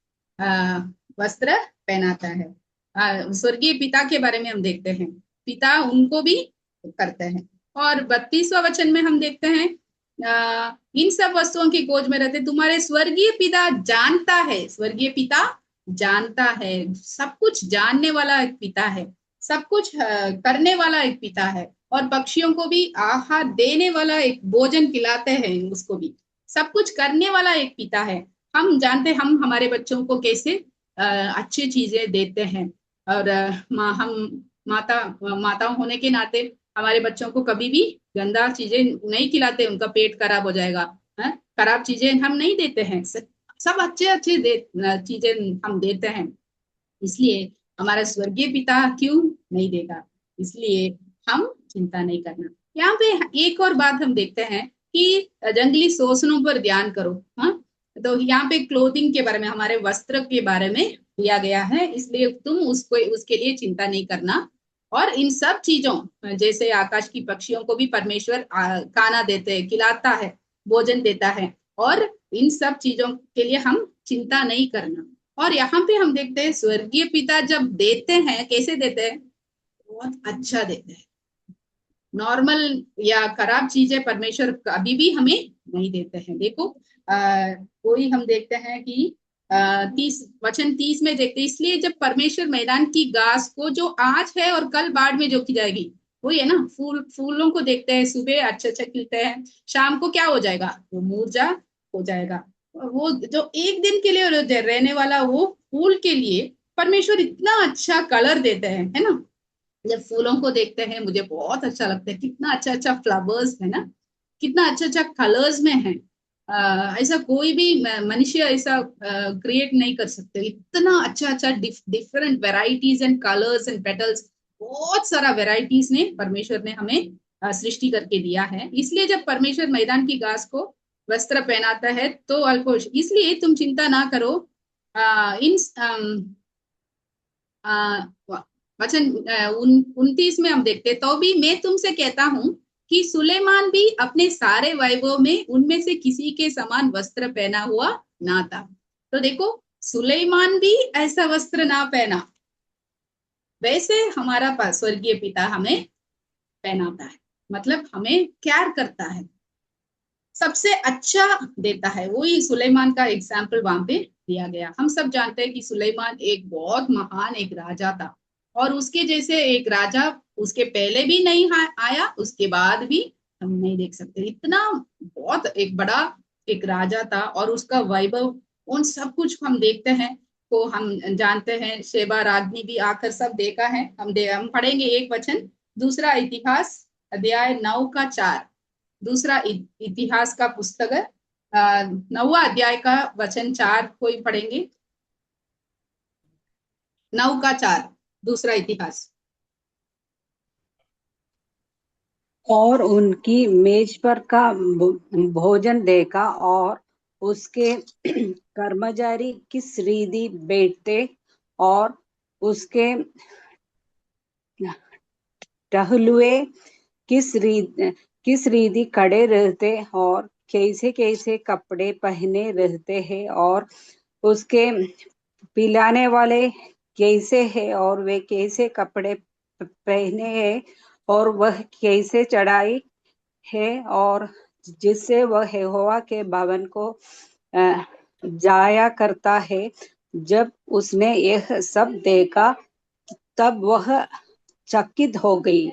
वस्त्र पहनाता है। स्वर्गीय पिता के बारे में हम देखते हैं, पिता उनको भी करते हैं। और 32वां वचन में हम देखते हैं, इन सब वस्तुओं की खोज में रहते तुम्हारे स्वर्गीय पिता जानता है। स्वर्गीय पिता जानता है, सब कुछ जानने वाला एक पिता है, सब कुछ करने वाला एक पिता है। और पक्षियों को भी आहार देने वाला, एक भोजन खिलाते हैं उसको भी, सब कुछ करने वाला एक पिता है। हम जानते, हम हमारे बच्चों को कैसे अच्छी चीजें देते हैं। और हम माता होने के नाते हमारे बच्चों को कभी भी गंदा चीजें नहीं खिलाते, उनका पेट खराब हो जाएगा। खराब चीजें हम नहीं देते हैं, सब अच्छे चीजें हम देते हैं। इसलिए हमारा स्वर्गीय पिता क्यों नहीं देगा? इसलिए हम चिंता नहीं करना। यहाँ पे एक और बात हम देखते हैं कि जंगली शोषणों पर ध्यान करो। हाँ, तो यहाँ पे क्लोथिंग के बारे में, हमारे वस्त्र के बारे में दिया गया है, इसलिए तुम उसके लिए चिंता नहीं करना। और इन सब चीजों, जैसे आकाश की पक्षियों को भी परमेश्वर खाना देते हैं, खिलाता है, भोजन देता है, और इन सब चीजों के लिए हम चिंता नहीं करना। और यहाँ पे हम देखते हैं स्वर्गीय पिता जब देते हैं, कैसे देते हैं? बहुत अच्छा देते हैं। नॉर्मल या खराब चीजें परमेश्वर कभी भी हमें नहीं देते हैं। देखो कोई हम देखते हैं कि 30 में देखते हैं, इसलिए जब परमेश्वर मैदान की घास को जो आज है और कल बाढ़ में जोकी जाएगी, वही है ना, फूलों को देखते हैं, सुबह अच्छे खिलते हैं, शाम को क्या हो जाएगा? वो मुरझा हो जाएगा। वो जो एक दिन के लिए रहने वाला वो फूल के लिए परमेश्वर इतना अच्छा कलर देते हैं, है ना। जब फूलों को देखते हैं मुझे बहुत अच्छा लगता है, कितना अच्छा फ्लावर्स है ना, कितना अच्छा कलर्स में है। ऐसा कोई भी मनुष्य ऐसा क्रिएट नहीं कर सकते, इतना अच्छा different varieties and colours and petals, बहुत सारा वेराइटीज ने परमेश्वर ने हमें सृष्टि करके दिया है। इसलिए जब परमेश्वर मैदान की घास को वस्त्र पहनाता है तो अल्पोश, इसलिए तुम चिंता ना करो। इन वचन 29 में हम देखते, तो भी मैं तुमसे कहता हूं कि सुलेमान भी अपने सारे वैभव में उनमें से किसी के समान वस्त्र पहना हुआ ना था। तो देखो सुलेमान भी ऐसा वस्त्र ना पहना, वैसे हमारा स्वर्गीय पिता हमें पहनाता है, मतलब हमें केयर करता है, सबसे अच्छा देता है। वही सुलेमान का एग्जाम्पल वहां पे दिया गया। हम सब जानते हैं कि सुलेमान एक बहुत महान एक राजा था, और उसके जैसे एक राजा उसके पहले भी नहीं आया, उसके बाद भी हम नहीं देख सकते। इतना बहुत एक बड़ा एक राजा था, और उसका वैभव उन सब कुछ हम देखते हैं, तो हम जानते हैं शेबा राजनी भी आकर सब देखा है। हम पढ़ेंगे एक वचन, दूसरा इतिहास अध्याय 9:4, दूसरा इतिहास का पुस्तक 9वां अध्याय का वचन 4 कोई पढ़ेंगे? 9:4 दूसरा इतिहास। और उनकी मेज पर का भोजन देखा, और उसके कर्मचारी किस रीति बैठते और उसके टहलुए किस रीति खड़े रहते और कैसे कैसे कपड़े पहने रहते हैं, और उसके पिलाने वाले कैसे है और वे कैसे कपड़े पहने हैं, और वह कैसे चढ़ाई है और जिससे वह यहोवा के भवन को जाया करता है। जब उसने यह सब देखा तब वह चकित हो गई।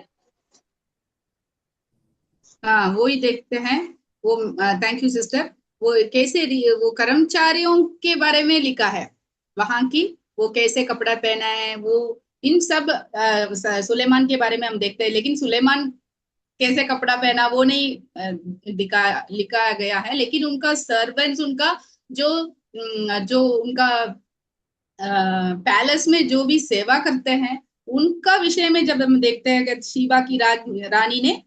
हाँ, वो ही देखते हैं। वो थैंक यू सिस्टर। वो कैसे वो कर्मचारियों के बारे में लिखा है वहां की, वो कैसे कपड़ा पहना है, वो इन सब सुलेमान के बारे में हम देखते हैं। लेकिन सुलेमान कैसे कपड़ा पहना वो नहीं लिखा गया है। लेकिन उनका सर्वेंट्स, उनका जो उनका पैलेस में जो भी सेवा करते हैं उनका विषय में जब हम देखते हैं कि शीबा की रानी ने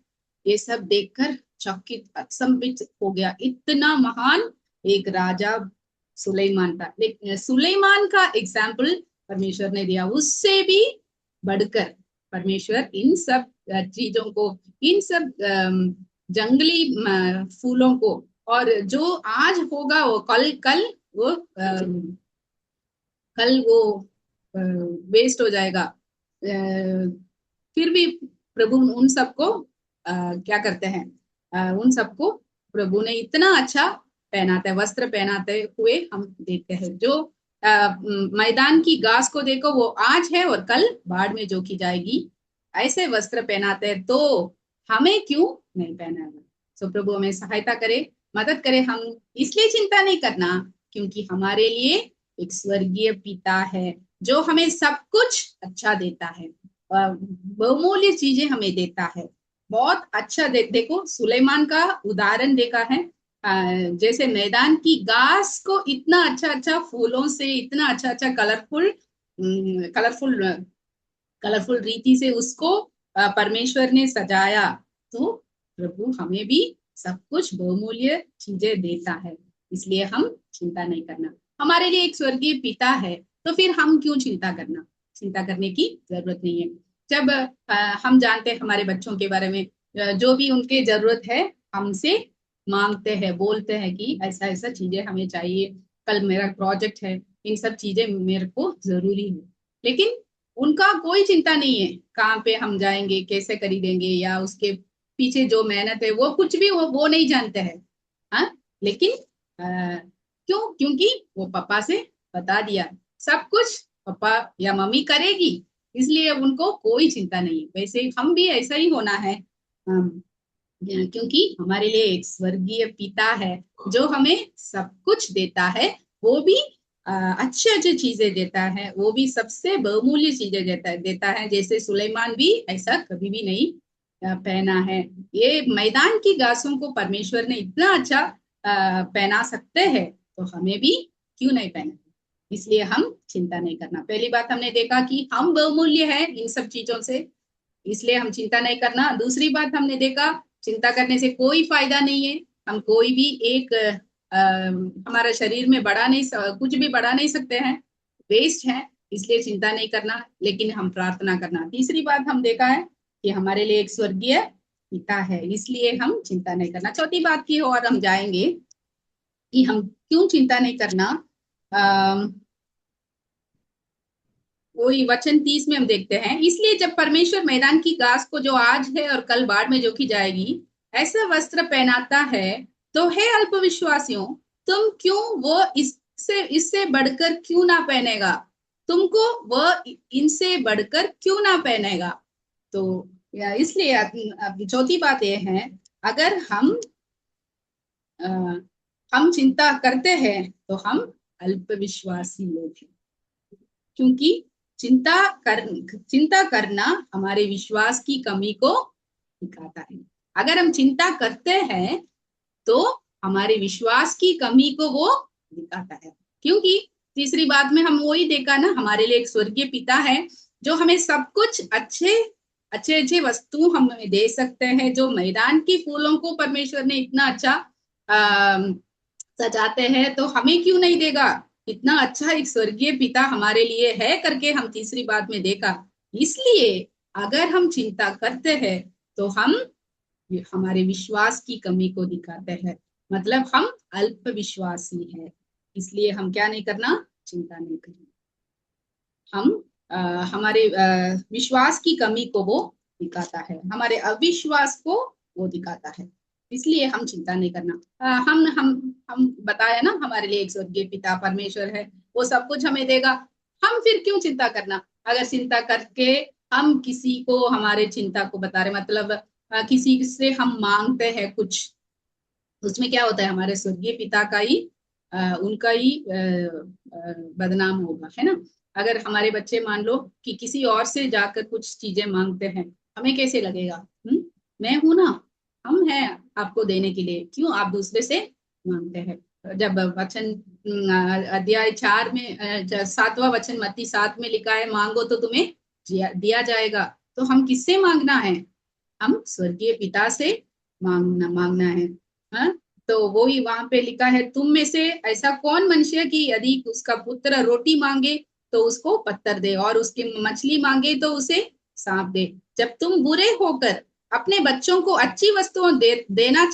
ये सब देखकर चकित अचंभित हो गया। इतना महान एक राजा सुलेमान था। लेकिन सुलेमान का एग्जाम्पल परमेश्वर ने दिया, उससे भी बढ़कर परमेश्वर इन सब चीजों को, इन सब जंगली फूलों को, और जो आज होगा वो कल वो वेस्ट हो जाएगा। फिर भी प्रभु उन सबको क्या करते हैं, उन सबको प्रभु ने इतना अच्छा पहनाते, वस्त्र पहनाते हुए हम देखते हैं। जो मैदान की घास को देखो, वो आज है और कल बाढ़ में जो की जाएगी, ऐसे वस्त्र पहनाते हैं, तो हमें क्यों नहीं पहनाना। सो प्रभु हमें सहायता करे, मदद करे। हम इसलिए चिंता नहीं करना क्योंकि हमारे लिए एक स्वर्गीय पिता है जो हमें सब कुछ अच्छा देता है, बहुमूल्य चीजें हमें देता है, बहुत अच्छा देखो सुलेमान का उदाहरण देखा है। जैसे मैदान की घास को इतना अच्छा फूलों से, इतना अच्छा कलरफुल रीति से उसको परमेश्वर ने सजाया, तो प्रभु हमें भी सब कुछ बहुमूल्य चीजें देता है। इसलिए हम चिंता नहीं करना, हमारे लिए एक स्वर्गीय पिता है, तो फिर हम क्यों चिंता करना। चिंता करने की जरूरत नहीं है। जब हम जानते हैं हमारे बच्चों के बारे में, जो भी उनके जरूरत है हमसे मांगते हैं, बोलते हैं कि ऐसा ऐसा चीजें हमें चाहिए, कल मेरा प्रोजेक्ट है, इन सब चीजें मेरे को जरूरी है। लेकिन उनका कोई चिंता नहीं है कहाँ पे हम जाएंगे, कैसे खरीदेंगे, या उसके पीछे जो मेहनत है वो कुछ भी वो नहीं जानते हैं। हाँ, लेकिन क्यों? क्योंकि वो पापा से बता दिया सब कुछ पापा या मम्मी करेगी, इसलिए उनको कोई चिंता नहीं है। वैसे हम भी ऐसा ही होना है, क्योंकि हमारे लिए एक स्वर्गीय पिता है जो हमें सब कुछ देता है, वो भी अच्छे चीजें देता है, वो भी सबसे बहुमूल्य चीजें देता है। जैसे सुलेमान भी ऐसा कभी भी नहीं पहना है। ये मैदान की घासों को परमेश्वर ने इतना अच्छा पहना सकते हैं, तो हमें भी क्यों नहीं पहना। इसलिए हम चिंता नहीं करना। पहली बात हमने देखा कि हम बहुमूल्य हैं इन सब चीजों से, इसलिए हम चिंता नहीं करना। दूसरी बात हमने देखा, चिंता करने से कोई फायदा नहीं है। हम कोई भी एक हमारा शरीर में कुछ भी बढ़ा नहीं सकते हैं, वेस्ट है, इसलिए चिंता नहीं करना, लेकिन हम प्रार्थना करना। तीसरी बात हम देखा है कि हमारे लिए एक स्वर्गीय पिता है, इसलिए हम चिंता नहीं करना। चौथी बात की ओर हम जाएंगे कि हम क्यों चिंता नहीं करना। वही वचन 30 में हम देखते हैं, इसलिए जब परमेश्वर मैदान की घास को जो आज है और कल बाढ़ में जोखी जाएगी ऐसा वस्त्र पहनाता है, तो हे अल्पविश्वासियों, तुम क्यों वो इससे बढ़कर क्यों ना पहनेगा। तुमको वह इनसे बढ़कर क्यों ना पहनेगा। तो इसलिए चौथी बात यह है, अगर हम चिंता करते हैं तो हम अल्पविश्वासी लोग हैं, क्योंकि चिंता करना हमारे विश्वास की कमी को दिखाता है। अगर हम चिंता करते हैं तो हमारे विश्वास की कमी को वो दिखाता है। क्योंकि तीसरी बात में हम वही देखा ना, हमारे लिए एक स्वर्गीय पिता है जो हमें सब कुछ अच्छे वस्तु हमें दे सकते हैं। जो मैदान की फूलों को परमेश्वर ने इतना अच्छा सजाते हैं, तो हमें क्यों नहीं देगा। इतना अच्छा एक स्वर्गीय पिता हमारे लिए है करके हम तीसरी बात में देखा। इसलिए अगर हम चिंता करते हैं तो हम हमारे विश्वास की कमी को दिखाते हैं, मतलब हम अल्प विश्वासी है। इसलिए हम क्या नहीं करना, चिंता नहीं करना। हम हमारे विश्वास की कमी को वो दिखाता है, हमारे अविश्वास को वो दिखाता है। इसलिए हम चिंता नहीं करना। हम बताया ना, हमारे लिए एक स्वर्गीय पिता परमेश्वर है, वो सब कुछ हमें देगा। हम फिर क्यों चिंता करना? अगर चिंता करके हम किसी को हमारे चिंता को बता रहे, मतलब किसी से हम मांगते हैं कुछ, उसमें क्या होता है, हमारे स्वर्गीय पिता का ही उनका ही बदनाम होगा, है ना। अगर हमारे बच्चे मान लो कि किसी और से जाकर कुछ चीजें मांगते हैं, हमें कैसे लगेगा? मैं हूं ना, हम हैं आपको देने के लिए, क्यों आप दूसरे से मांगते हैं? जब वचन अध्याय 4 में 7वां वचन मत्ती 7 में लिखा है, मांगो तो तुम्हें दिया जाएगा। तो हम किससे मांगना है? हम स्वर्गीय पिता से मांगना है। हाँ, तो वो ही वहां पे लिखा है, तुम में से ऐसा कौन मनुष्य कि यदि उसका पुत्र रोटी मांगे तो उसको पत्थर दे, और उसकी मछली मांगे तो उसे सांप दे। जब तुम बुरे होकर अपने बच्चों को अच्छी वस्तुएं देना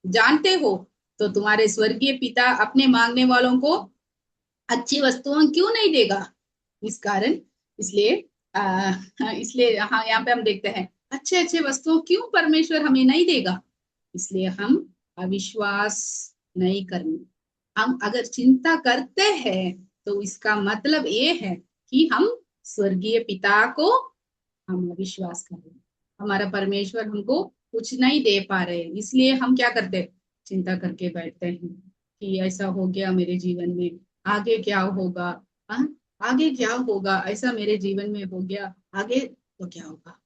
जानते हो, तो तुम्हारे स्वर्गीय पिता अपने मांगने वालों को अच्छी वस्तुएं क्यों नहीं देगा? इस कारण, इसलिए इसलिए हाँ, यहाँ पे हम देखते हैं अच्छे अच्छे वस्तुओं क्यों परमेश्वर हमें नहीं देगा। इसलिए हम अविश्वास नहीं करनी। हम अगर चिंता करते हैं तो इसका मतलब ये है कि हम स्वर्गीय पिता को हम अविश्वास कर रहे हैं, हमारा परमेश्वर हमको कुछ नहीं दे पा रहे, इसलिए हम क्या करते हैं? चिंता करके बैठते हैं कि ऐसा हो गया मेरे जीवन में, आगे क्या होगा? हाँ, आगे क्या होगा? ऐसा मेरे जीवन में हो गया, आगे तो क्या होगा?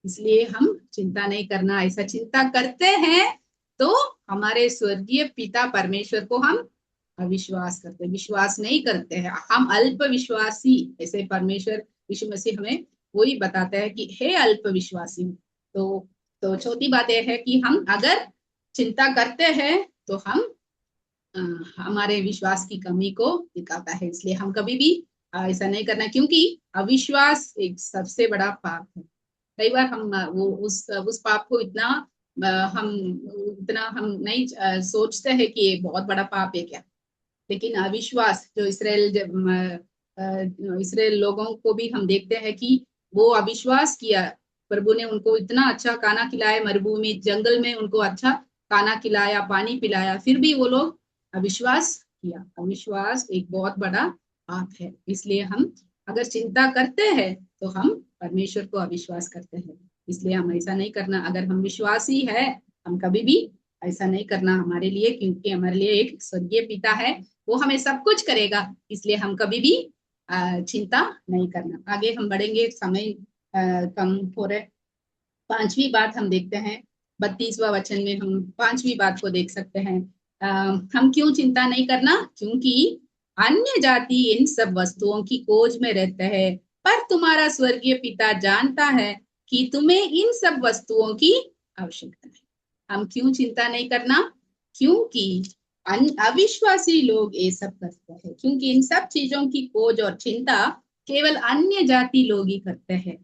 इसलिए हम चिंता नहीं करना। ऐसा चिंता करते हैं तो हमारे स्वर्गीय पिता परमेश्वर को हम अविश्वास करते हैं, विश्वास नहीं करते हैं, हम अल्प विश्वासी। ऐसे परमेश्वर यीशु मसीह हमें वही बताता है कि हे अल्प विश्वासी। तो छोटी बात यह है कि हम अगर चिंता करते हैं तो हम हमारे विश्वास की कमी को दिखाता है। इसलिए हम कभी भी ऐसा नहीं करना, क्योंकि अविश्वास एक सबसे बड़ा पाप है। कई बार हम वो उस पाप को हम इतना नहीं सोचते हैं कि ये बहुत बड़ा पाप है क्या। लेकिन अविश्वास जो इसराइल लोगों को भी हम देखते हैं कि वो अविश्वास किया, प्रभु ने उनको इतना अच्छा खाना खिलाया, मरुभूमि जंगल में उनको अच्छा खाना खिलाया, पानी पिलाया, फिर भी वो लोग अविश्वास किया। अविश्वास एक बहुत बड़ा पाप है। इसलिए हम अगर चिंता करते हैं तो हम परमेश्वर को अविश्वास करते हैं। इसलिए हम ऐसा नहीं करना। अगर हम विश्वासी है, हम कभी भी ऐसा नहीं करना हमारे लिए, क्योंकि हमारे लिए एक स्वर्गीय पिता है, वो हमें सब कुछ करेगा। इसलिए हम कभी भी चिंता नहीं करना। आगे हम बढ़ेंगे, समय कम हो रहे। 5वीं बात हम देखते हैं, 32वां वचन में हम 5वीं बात को देख सकते हैं। हम क्यों चिंता नहीं करना? क्योंकि अन्य जाति इन सब वस्तुओं की खोज में रहते हैं, पर तुम्हारा स्वर्गीय पिता जानता है कि तुम्हें इन सब वस्तुओं की आवश्यकता है। हम क्यों चिंता नहीं करना? क्योंकि अविश्वासी लोग ये सब करते हैं, क्योंकि इन सब चीजों की खोज और चिंता केवल अन्य जाति लोग ही करते हैं।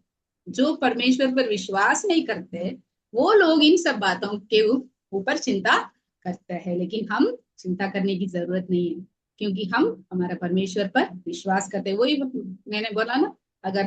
जो परमेश्वर पर विश्वास नहीं करते, वो लोग इन सब बातों के ऊपर चिंता करते हैं। लेकिन हम चिंता करने की जरूरत नहीं है, क्योंकि हम हमारा परमेश्वर पर विश्वास करते हैं। वही मैंने बोला ना, अगर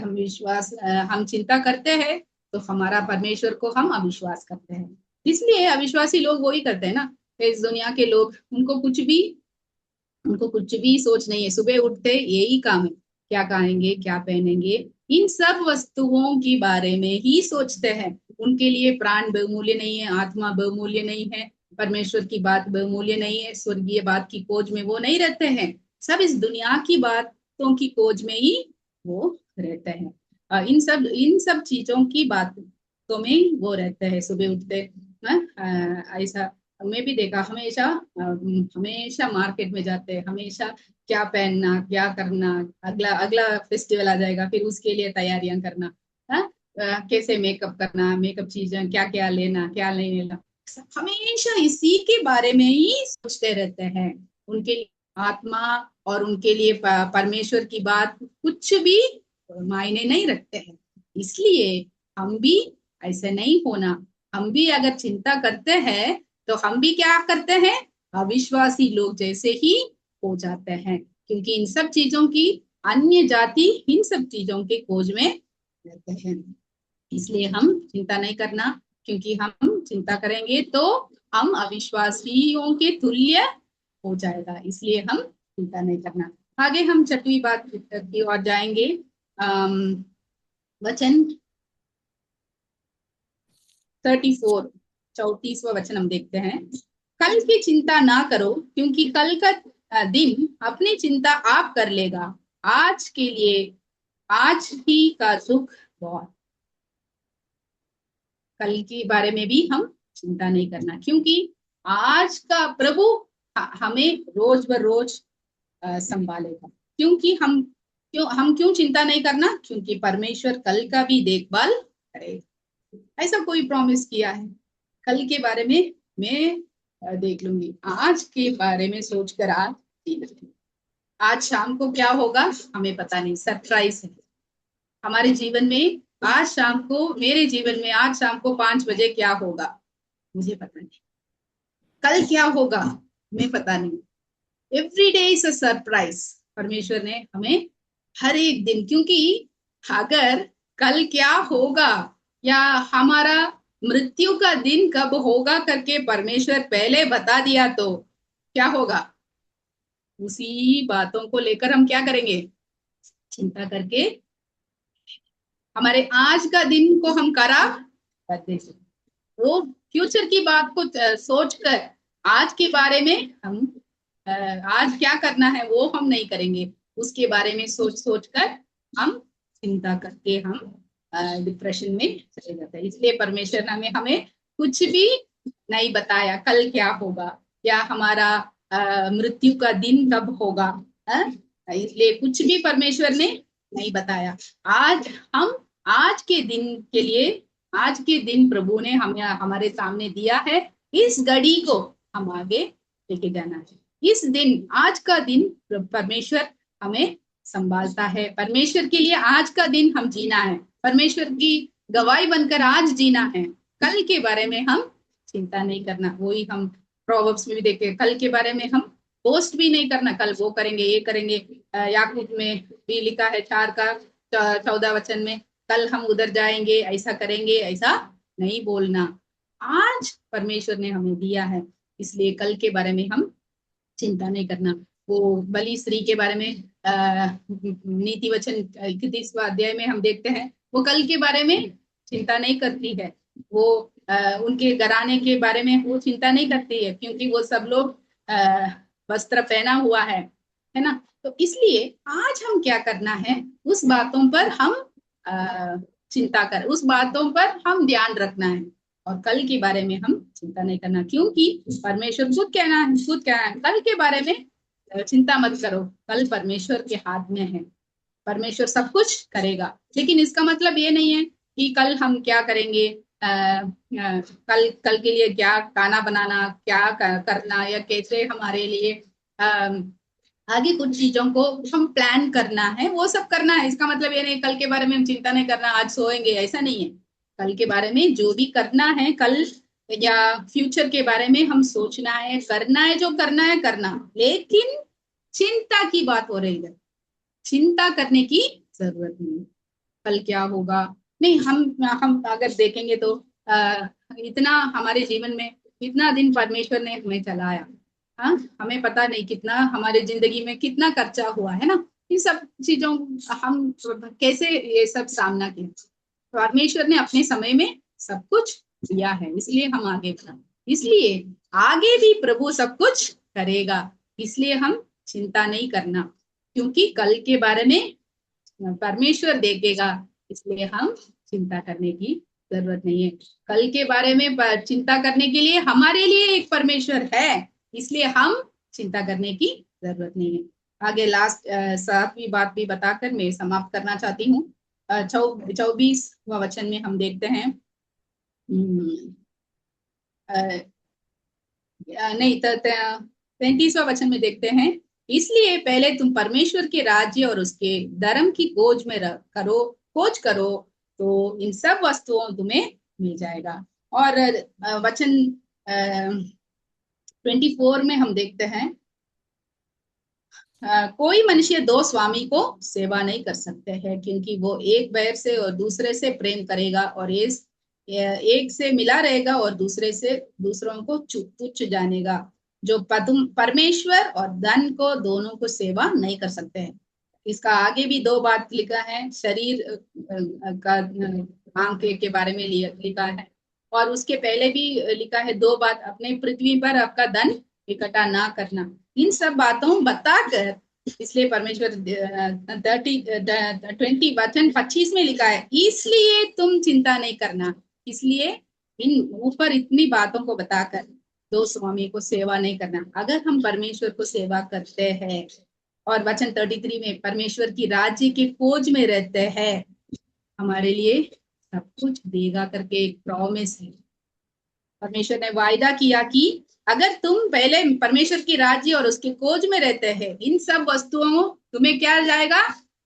हम चिंता करते हैं तो हमारा परमेश्वर को हम अविश्वास करते हैं। इसलिए अविश्वासी लोग वही करते हैं ना, इस दुनिया के लोग, उनको कुछ भी सोच नहीं है। सुबह उठते यही काम है, क्या खाएंगे, क्या पहनेंगे, इन सब वस्तुओं के बारे में ही सोचते हैं। उनके लिए प्राण बहुमूल्य नहीं है, आत्मा बहुमूल्य नहीं है, परमेश्वर की बात बहुमूल्य नहीं है, स्वर्गीय बात की खोज में वो नहीं रहते हैं। सब इस दुनिया की बातों की खोज में ही वो रहते हैं। इन सब चीजों की बातों में वो रहते हैं। सुबह उठते ऐसा मैं भी देखा, हमेशा मार्केट में जाते हैं, हमेशा क्या पहनना, क्या करना, अगला फेस्टिवल आ जाएगा, फिर उसके लिए तैयारियां करना, कैसे मेकअप करना, मेकअप चीजें क्या क्या लेना, क्या नहीं लेना, हमेशा इसी के बारे में ही सोचते रहते हैं। उनके लिए आत्मा और उनके लिए परमेश्वर की बात कुछ भी मायने नहीं रखते हैं। इसलिए हम भी ऐसे नहीं होना। हम भी अगर चिंता करते हैं तो हम भी क्या करते हैं? अविश्वासी लोग जैसे ही हो जाते हैं, क्योंकि इन सब चीजों की अन्य जाति इन सब चीजों के खोज में रहते हैं। इसलिए हम चिंता नहीं करना, क्योंकि हम चिंता करेंगे तो हम अविश्वासियों के तुल्य हो जाएगा। इसलिए हम चिंता नहीं करना। आगे हम 6वीं बात की ओर जाएंगे। वचन 34, 34वां वचन हम देखते हैं। कल की चिंता ना करो, क्योंकि कल का दिन अपनी चिंता आप कर लेगा। आज के लिए आज ही का सुख बहुत। कल के बारे में भी हम चिंता नहीं करना, क्योंकि आज का प्रभु हमें रोज ब रोज संभालेगा। क्योंकि हम क्यों चिंता नहीं करना? क्योंकि परमेश्वर कल का भी देखभाल करेगा। ऐसा कोई प्रॉमिस किया है। कल के बारे में मैं देख लूंगी, आज के बारे में सोचकर आज शाम को क्या होगा हमें पता नहीं, सरप्राइज है हमारे जीवन में। आज शाम को मेरे जीवन में आज शाम को 5 बजे क्या होगा मुझे पता नहीं, कल क्या होगा हमें पता नहीं। Every day is a surprise. परमेश्वर ने हमें हर एक दिन, क्योंकि अगर कल क्या होगा या हमारा मृत्यु का दिन कब होगा करके परमेश्वर पहले बता दिया तो क्या होगा, उसी बातों को लेकर हम क्या करेंगे, चिंता करके हमारे आज का दिन को हम करा करते। वो फ्यूचर की बात को सोचकर आज के बारे में हम आज क्या करना है वो हम नहीं करेंगे, उसके बारे में सोच कर हम चिंता करके हम डिप्रेशन में चले जाते हैं। इसलिए परमेश्वर ने हमें कुछ भी नहीं बताया कल क्या होगा या हमारा मृत्यु का दिन कब होगा। इसलिए कुछ भी परमेश्वर ने नहीं बताया। आज के दिन के लिए, आज के दिन प्रभु ने हमें हमारे सामने दिया है। इस घड़ी को हम आगे लेके जाना है। इस दिन, आज का दिन परमेश्वर हमें संभालता है। परमेश्वर के लिए आज का दिन हम जीना है, परमेश्वर की गवाही बनकर आज जीना है। कल के बारे में हम चिंता नहीं करना। वही हम प्रोवर्ब्स में भी देखते, कल के बारे में हम पोस्ट भी नहीं करना, कल वो करेंगे ये करेंगे। याकूब में भी लिखा है 4 का 14 वचन में, कल हम उधर जाएंगे, ऐसा करेंगे, ऐसा नहीं बोलना। आज परमेश्वर ने हमें दिया है, इसलिए कल के बारे में हम चिंता नहीं करना। वो बलि स्त्री के बारे में नीति वचन 31वां अध्याय में हम देखते हैं, वो कल के बारे में चिंता नहीं करती है। वो उनके घराने के बारे में वो चिंता नहीं करती है, क्योंकि वो सब लोग वस्त्र पहना हुआ है ना। तो इसलिए आज हम क्या करना है, उस बातों पर हम चिंता कर, उस बातों पर हम ध्यान रखना है, और कल के बारे में हम चिंता नहीं करना। क्योंकि परमेश्वर खुद कहना है कल के बारे में चिंता मत करो, कल परमेश्वर के हाथ में है, परमेश्वर सब कुछ करेगा। लेकिन इसका मतलब ये नहीं है कि कल हम क्या करेंगे, कल के लिए क्या खाना बनाना, क्या करना, या कैसे हमारे लिए आगे कुछ चीजों को हम प्लान करना है, वो सब करना है। इसका मतलब ये नहीं कल के बारे में हम चिंता नहीं करना, आज सोएंगे, ऐसा नहीं है। कल के बारे में जो भी करना है, कल या फ्यूचर के बारे में हम सोचना है, करना है, जो करना है करना। लेकिन चिंता की बात हो रही है, चिंता करने की जरूरत नहीं। कल क्या होगा नहीं, हम अगर देखेंगे तो इतना हमारे जीवन में इतना दिन परमेश्वर ने हमें चलाया। हाँ, हमें पता नहीं कितना हमारे जिंदगी में कितना खर्चा हुआ है ना। इन सब चीजों हम कैसे ये सब सामना किया, परमेश्वर ने अपने समय में सब कुछ दिया है, इसलिए हम आगे बढ़े। इसलिए आगे भी प्रभु सब कुछ करेगा, इसलिए हम चिंता नहीं करना, क्योंकि कल के बारे में परमेश्वर देखेगा, इसलिए हम चिंता करने की जरूरत नहीं है। कल के बारे में चिंता करने के लिए हमारे लिए एक परमेश्वर है, इसलिए हम चिंता करने की जरूरत नहीं है। आगे लास्ट 7वीं बात भी बताकर मैं समाप्त करना चाहती हूँ। 24वां वचन में हम देखते हैं, नहीं 35वां वचन में देखते हैं, इसलिए पहले तुम परमेश्वर के राज्य और उसके धर्म की खोज करो तो इन सब वस्तुओं तुम्हें मिल जाएगा। और वचन 24 में हम देखते हैं, कोई मनुष्य 2 स्वामी को सेवा नहीं कर सकते हैं, क्योंकि वो एक बैर से और दूसरे से प्रेम करेगा और एक से मिला रहेगा और दूसरे से दूसरों को तुच्छ जानेगा। जो परमेश्वर और धन को दोनों को सेवा नहीं कर सकते हैं। इसका आगे भी 2 बात लिखा है, शरीर का मांग के बारे में लिखा है, और उसके पहले भी लिखा है 2 बात, अपने पृथ्वी पर आपका धन इकट्ठा ना करना। इन सब बातों बताकर, इसलिए परमेश्वर 20 वचन 25 में लिखा है, इसलिए तुम चिंता नहीं करना। इसलिए इन ऊपर इतनी बातों को बताकर 2 स्वामी को सेवा नहीं करना। अगर हम परमेश्वर को सेवा करते हैं और वचन 33 में परमेश्वर की राज्य की खोज में रहते हैं, हमारे लिए सब कुछ देगा करके एक प्रॉमिस है। परमेश्वर ने वायदा किया कि अगर तुम पहले परमेश्वर की राज्य और उसकी खोज में रहते हैं, इन सब वस्तुओं तुम्हें क्या जाएगा,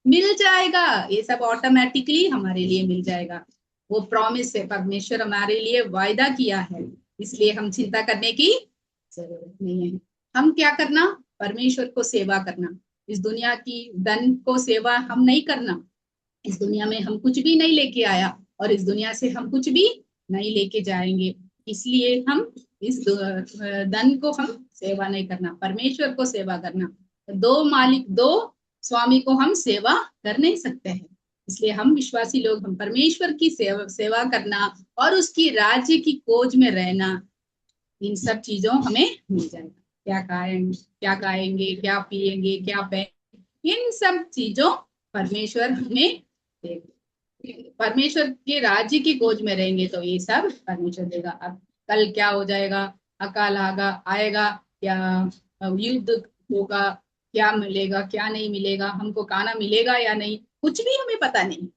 मिल जाएगा। ये सब ऑटोमेटिकली हमारे लिए मिल जाएगा। वो प्रॉमिस है, परमेश्वर हमारे लिए वायदा किया है। इसलिए हम चिंता करने की जरूरत नहीं है। हम क्या करना, परमेश्वर को सेवा करना। इस दुनिया की धन को सेवा हम नहीं करना। इस दुनिया में हम कुछ भी नहीं लेके आया और इस दुनिया से हम कुछ भी नहीं लेके जाएंगे। इसलिए हम इस धन को हम सेवा नहीं करना, परमेश्वर को सेवा करना। 2 मालिक, 2 स्वामी को हम सेवा कर नहीं सकते हैं। इसलिए हम विश्वासी लोग, हम परमेश्वर की सेवा करना और उसकी राज्य की खोज में रहना, इन सब चीजों हमें मिल जाएगा। क्या खाएंगे, क्या पिएंगे, क्या पहनेंगे, इन सब चीजों परमेश्वर हमें देगा। परमेश्वर के राज्य की खोज में रहेंगे तो ये सब परमेश्वर देगा। अब कल क्या हो जाएगा, अकाल आएगा, या युद्ध होगा, क्या मिलेगा क्या नहीं मिलेगा, हमको खाना मिलेगा या नहीं, कुछ भी हमें पता नहीं।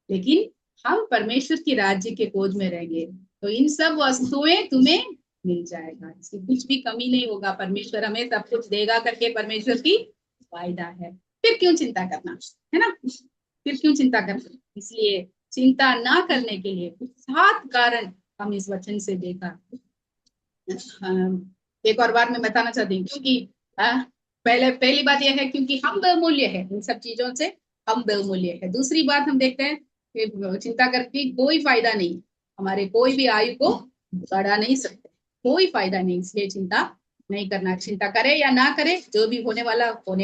लेकिन हम परमेश्वर की राज्य के खोज में रहेंगे तो इन सब वस्तुएं तुम्हें मिल जाएगा, इसकी कुछ भी कमी नहीं होगा। परमेश्वर हमें सब कुछ देगा करके परमेश्वर की वायदा है। फिर क्यों चिंता करना, है ना, फिर क्यों चिंता करना। इसलिए चिंता ना करने के लिए 7 कारण हम इस वचन से देखा। एक और बात मैं बताना चाहती हूँ, क्योंकि पहली बात यह है क्योंकि हम बहुमूल्य है, इन सब चीजों से हम बहुमूल्य है। दूसरी बात हम देखते हैं कि चिंता करके कोई फायदा नहीं, हमारे कोई भी आयु को बढ़ा नहीं सकते, कोई फायदा नहीं। इसलिए चिंता नहीं करना। चिंता करे या ना करे, जो भी होने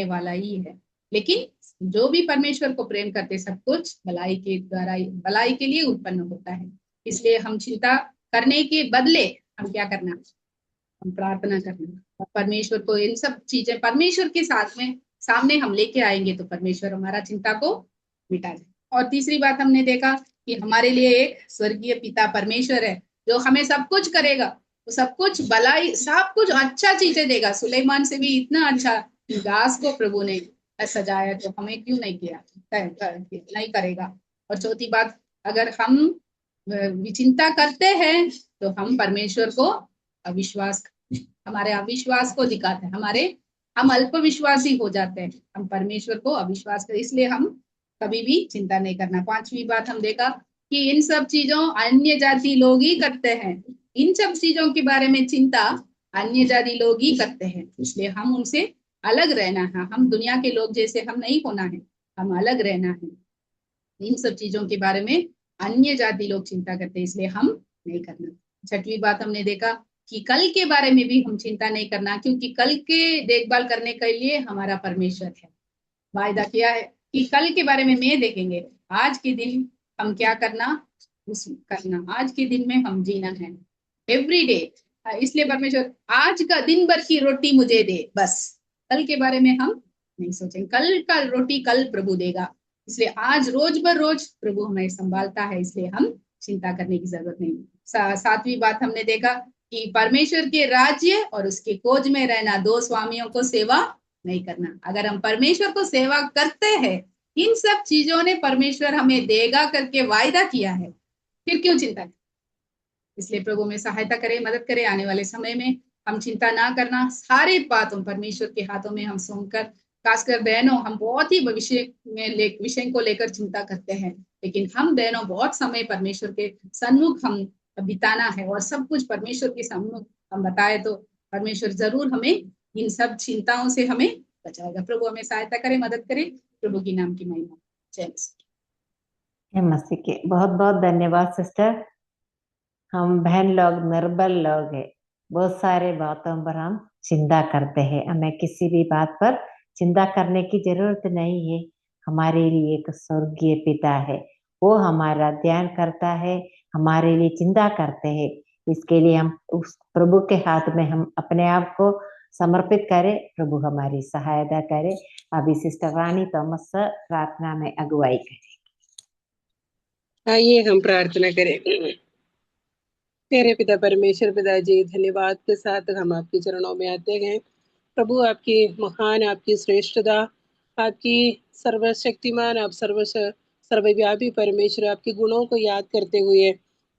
वाला ही है। लेकिन जो भी परमेश्वर को प्रेम करते, सब कुछ भलाई के द्वारा, भलाई के लिए उत्पन्न होता है। इसलिए हम चिंता करने के बदले हम क्या करना, हम प्रार्थना करना, और परमेश्वर को इन सब चीजें परमेश्वर के साथ में सामने हम लेके आएंगे तो परमेश्वर हमारा चिंता को मिटा दे। और तीसरी बात हमने देखा कि हमारे लिए एक स्वर्गीय पिता परमेश्वर है जो हमें सब कुछ करेगा, वो सब कुछ भलाई, सब कुछ अच्छा चीजें देगा। सुलेमान से भी इतना अच्छा दास को प्रभु ने सजाया, तो हमें क्यों नहीं किया, नहीं करेगा। और चौथी बात, अगर हम चिंता करते हैं तो हम परमेश्वर को अविश्वास, हमारे अविश्वास को दिखाते हैं, हम अल्पविश्वासी हो जाते हैं, हम परमेश्वर को अविश्वास करें। इसलिए हम कभी भी चिंता नहीं करना। 5वीं बात हम देखा कि इन सब चीजों अन्य जाति लोग ही करते हैं, इन सब चीजों के बारे में चिंता अन्य जाति लोग ही करते हैं। इसलिए हम उनसे अलग रहना है, हम दुनिया के लोग जैसे हम नहीं होना है, हम अलग रहना है। इन सब चीजों के बारे में अन्य जाति लोग चिंता करते हैं, इसलिए हम नहीं करना। 6वीं बात हमने देखा कि कल के बारे में भी हम चिंता नहीं करना, क्योंकि कल के देखभाल करने के लिए हमारा परमेश्वर है। वायदा किया है कि कल के बारे में मैं देखेंगे, आज के दिन हम क्या करना, आज के दिन में हम जीना है, एवरी डे। इसलिए परमेश्वर आज का दिन भर की रोटी मुझे दे, बस कल के बारे में हम नहीं सोचेंगे, कल का रोटी कल प्रभु देगा। इसलिए आज रोज बर रोज प्रभु हमें संभालता है, इसलिए हम चिंता करने की जरूरत नहीं। 7वीं बात हमने देखा कि परमेश्वर के राज्य और उसके खोज में रहना, 2 स्वामियों को सेवा नहीं करना। अगर हम परमेश्वर को सेवा करते हैं, इन सब चीजों ने परमेश्वर हमें देगा करके वायदा किया है, फिर क्यों चिंता करें। इसलिए प्रभु में सहायता करे, मदद करे, आने वाले समय में हम चिंता ना करना, सारे बातों परमेश्वर के हाथों में हम सौंपकर, खासकर बहनों, हम बहुत ही विषय को लेकर चिंता करते हैं, लेकिन हम बहनों बहुत समय परमेश्वर के सन्मुख हम बिताना है और सब कुछ परमेश्वर के सम्मुख हम बताए तो परमेश्वर जरूर हमें इन सब चिंताओं से हमें बचाएगा। प्रभु हमें सहायता करे, मदद करे। प्रभु की नाम की महिमा। जय मसीह। मसीह के बहुत बहुत धन्यवाद सिस्टर। हम बहन लोग निर्बल लोग हैं। बहुत सारे बातों पर हम चिंता करते हैं। हमें किसी भी बात पर चिंता करने की जरूरत नहीं है। हमारे लिए एक स्वर्गीय पिता है, वो हमारा ध्यान करता है, हमारे लिए चिंता करते हैं। इसके लिए हम उस प्रभु के हाथ में हम अपने आप को समर्पित करें। प्रभु हमारी सहायता करे। अभी सिस्टर रानी थॉमस प्रार्थना में अगुवाई करें। आइए हम प्रार्थना करें। तेरे पिता परमेश्वर पिताजी, धन्यवाद के साथ हम आपके चरणों में आते हैं। प्रभु, आपकी महान, आपकी श्रेष्ठता, आपकी सर्वशक्तिमान, आप सर्वव्यापी परमेश्वर, आपके गुणों को याद करते हुए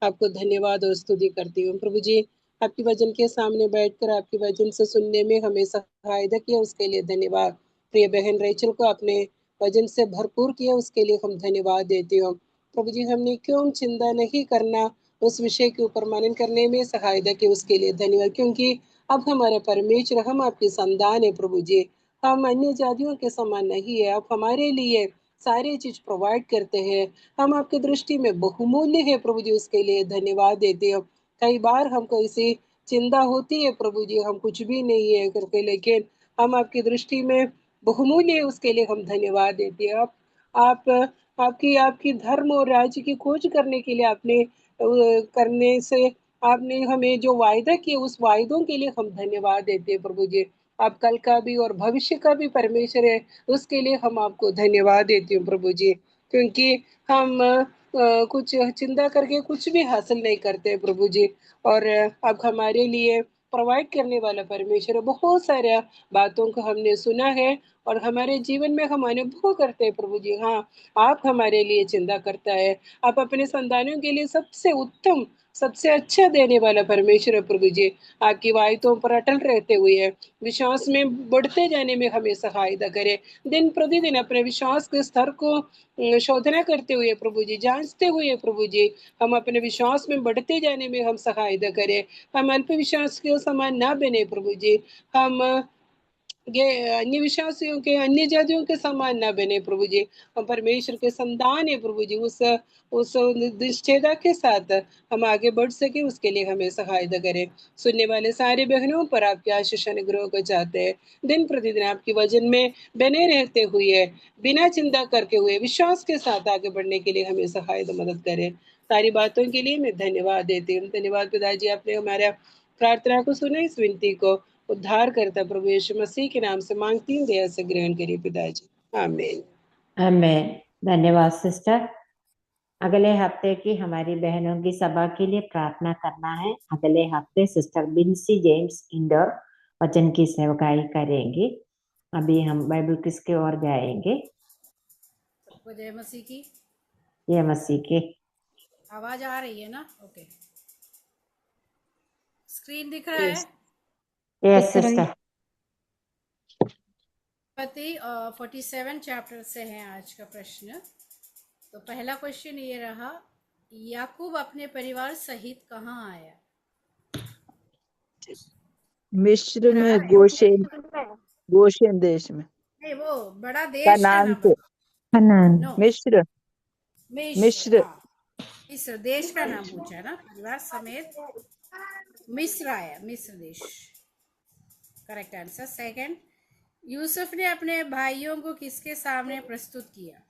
आपको धन्यवाद और स्तुति करती हूँ। प्रभु जी, आपके वचन के सामने बैठकर आपके वचन से सुनने में हमें सहायता किया, उसके लिए धन्यवाद। प्रिय बहन रेचल को अपने वचन से भरपूर किया, उसके लिए हम धन्यवाद देते हो। प्रभु जी, हमने क्यों चिंता नहीं करना, उस विषय के ऊपर मनन करने में सहायता की, उसके लिए धन्यवाद। क्योंकि अब हमारे परमेश्वर, हम आपकी संतान है प्रभु जी, हम अन्य जातियों के समान नहीं है। आप हमारे लिए सारी चीज प्रोवाइड करते हैं, हम आपकी दृष्टि में बहुमूल्य है प्रभु जी, उसके लिए धन्यवाद देते हो। कई बार हमको ऐसी चिंता होती है प्रभु जी, हम कुछ भी नहीं है करके, लेकिन हम आपकी दृष्टि में बहुमूल्य है, उसके लिए हम धन्यवाद देते हैं। आप आपकी धर्म और राज्य की खोज करने के लिए आपने करने से आपने हमें जो वायदा किए, उस वायदों के लिए हम धन्यवाद देते हैं प्रभु जी। आप कल का भी और भविष्य का भी परमेश्वर है, उसके लिए हम आपको धन्यवाद देती हूँ प्रभु जी। क्योंकि हम कुछ चिंता करके कुछ भी हासिल नहीं करते प्रभु जी, और आप हमारे लिए प्रोवाइड करने वाला परमेश्वर है। बहुत सारे बातों को हमने सुना है और हमारे जीवन में हम अनुभव करते हैं प्रभु जी। हाँ, आप हमारे लिए चिंता करता है। आप अपने संतानों के लिए सबसे उत्तम, सबसे अच्छा देने वाला परमेश्वर है प्रभु जी। आपकी वायदों पर अटल रहते हुए विश्वास में बढ़ते जाने में हमें सहायता करे। दिन प्रतिदिन अपने विश्वास के स्तर को शोधना करते हुए प्रभु जी, जांचते हुए प्रभु जी, हम अपने विश्वास में बढ़ते जाने में हम सहायता करें। हम अल्प विश्वास के समान ना बने प्रभु जी, हम ये अन्य विश्वासियों के, अन्य जातियों के समान ना बने प्रभु जी। हम परमेश्वर के संतान है प्रभु जी, उस निश्चयता के साथ हम आगे बढ़ सके, उसके लिए हमें सहायता करें। सुनने वाले सारे बहनों पर आपके आशीष अनुग्रह को चाहते हैं। दिन प्रतिदिन आपके वचन में बने रहते हुए, बिना चिंता करके हुए, विश्वास के साथ आगे बढ़ने के लिए हमें सहायता मदद करें। सारी बातों के लिए मैं धन्यवाद देती हूँ। धन्यवाद पिताजी, आपने हमारा प्रार्थना को सुना, इस विनती को उद्धार करता प्रभु यीशु मसीह के नाम से मांगती हूँ, दया से ग्रहण करिए पिताजी, आमीन। आमीन। धन्यवाद सिस्टर। अगले हफ्ते की हमारी बहनों की सभा के लिए प्रार्थना करना है। अगले हफ्ते सिस्टर बिन्सी जेम्स इंडोर वचन की सेवकाई करेंगी। अभी हम बाइबल किसके ओर जाएंगे। जय मसीह की। जय मसीह की। आवाज आ रही है ना? ओके, स्क्रीन दिख रहा है? Yes sister. 47 चैप्टर से है आज का प्रश्न। तो पहला क्वेश्चन ये रहा, याकूब अपने परिवार सहित कहाँ आया? मिस्र में, गोशेन देश में। नहीं, वो बड़ा देश का नाम कनान। मिस्र मिस्र देश का नाम पूछा ना, परिवार समेत मिस्र आया, मिस्र देश। Correct answer. सेकंड, यूसुफ ने अपने भाइयों को किसके सामने प्रस्तुत किया?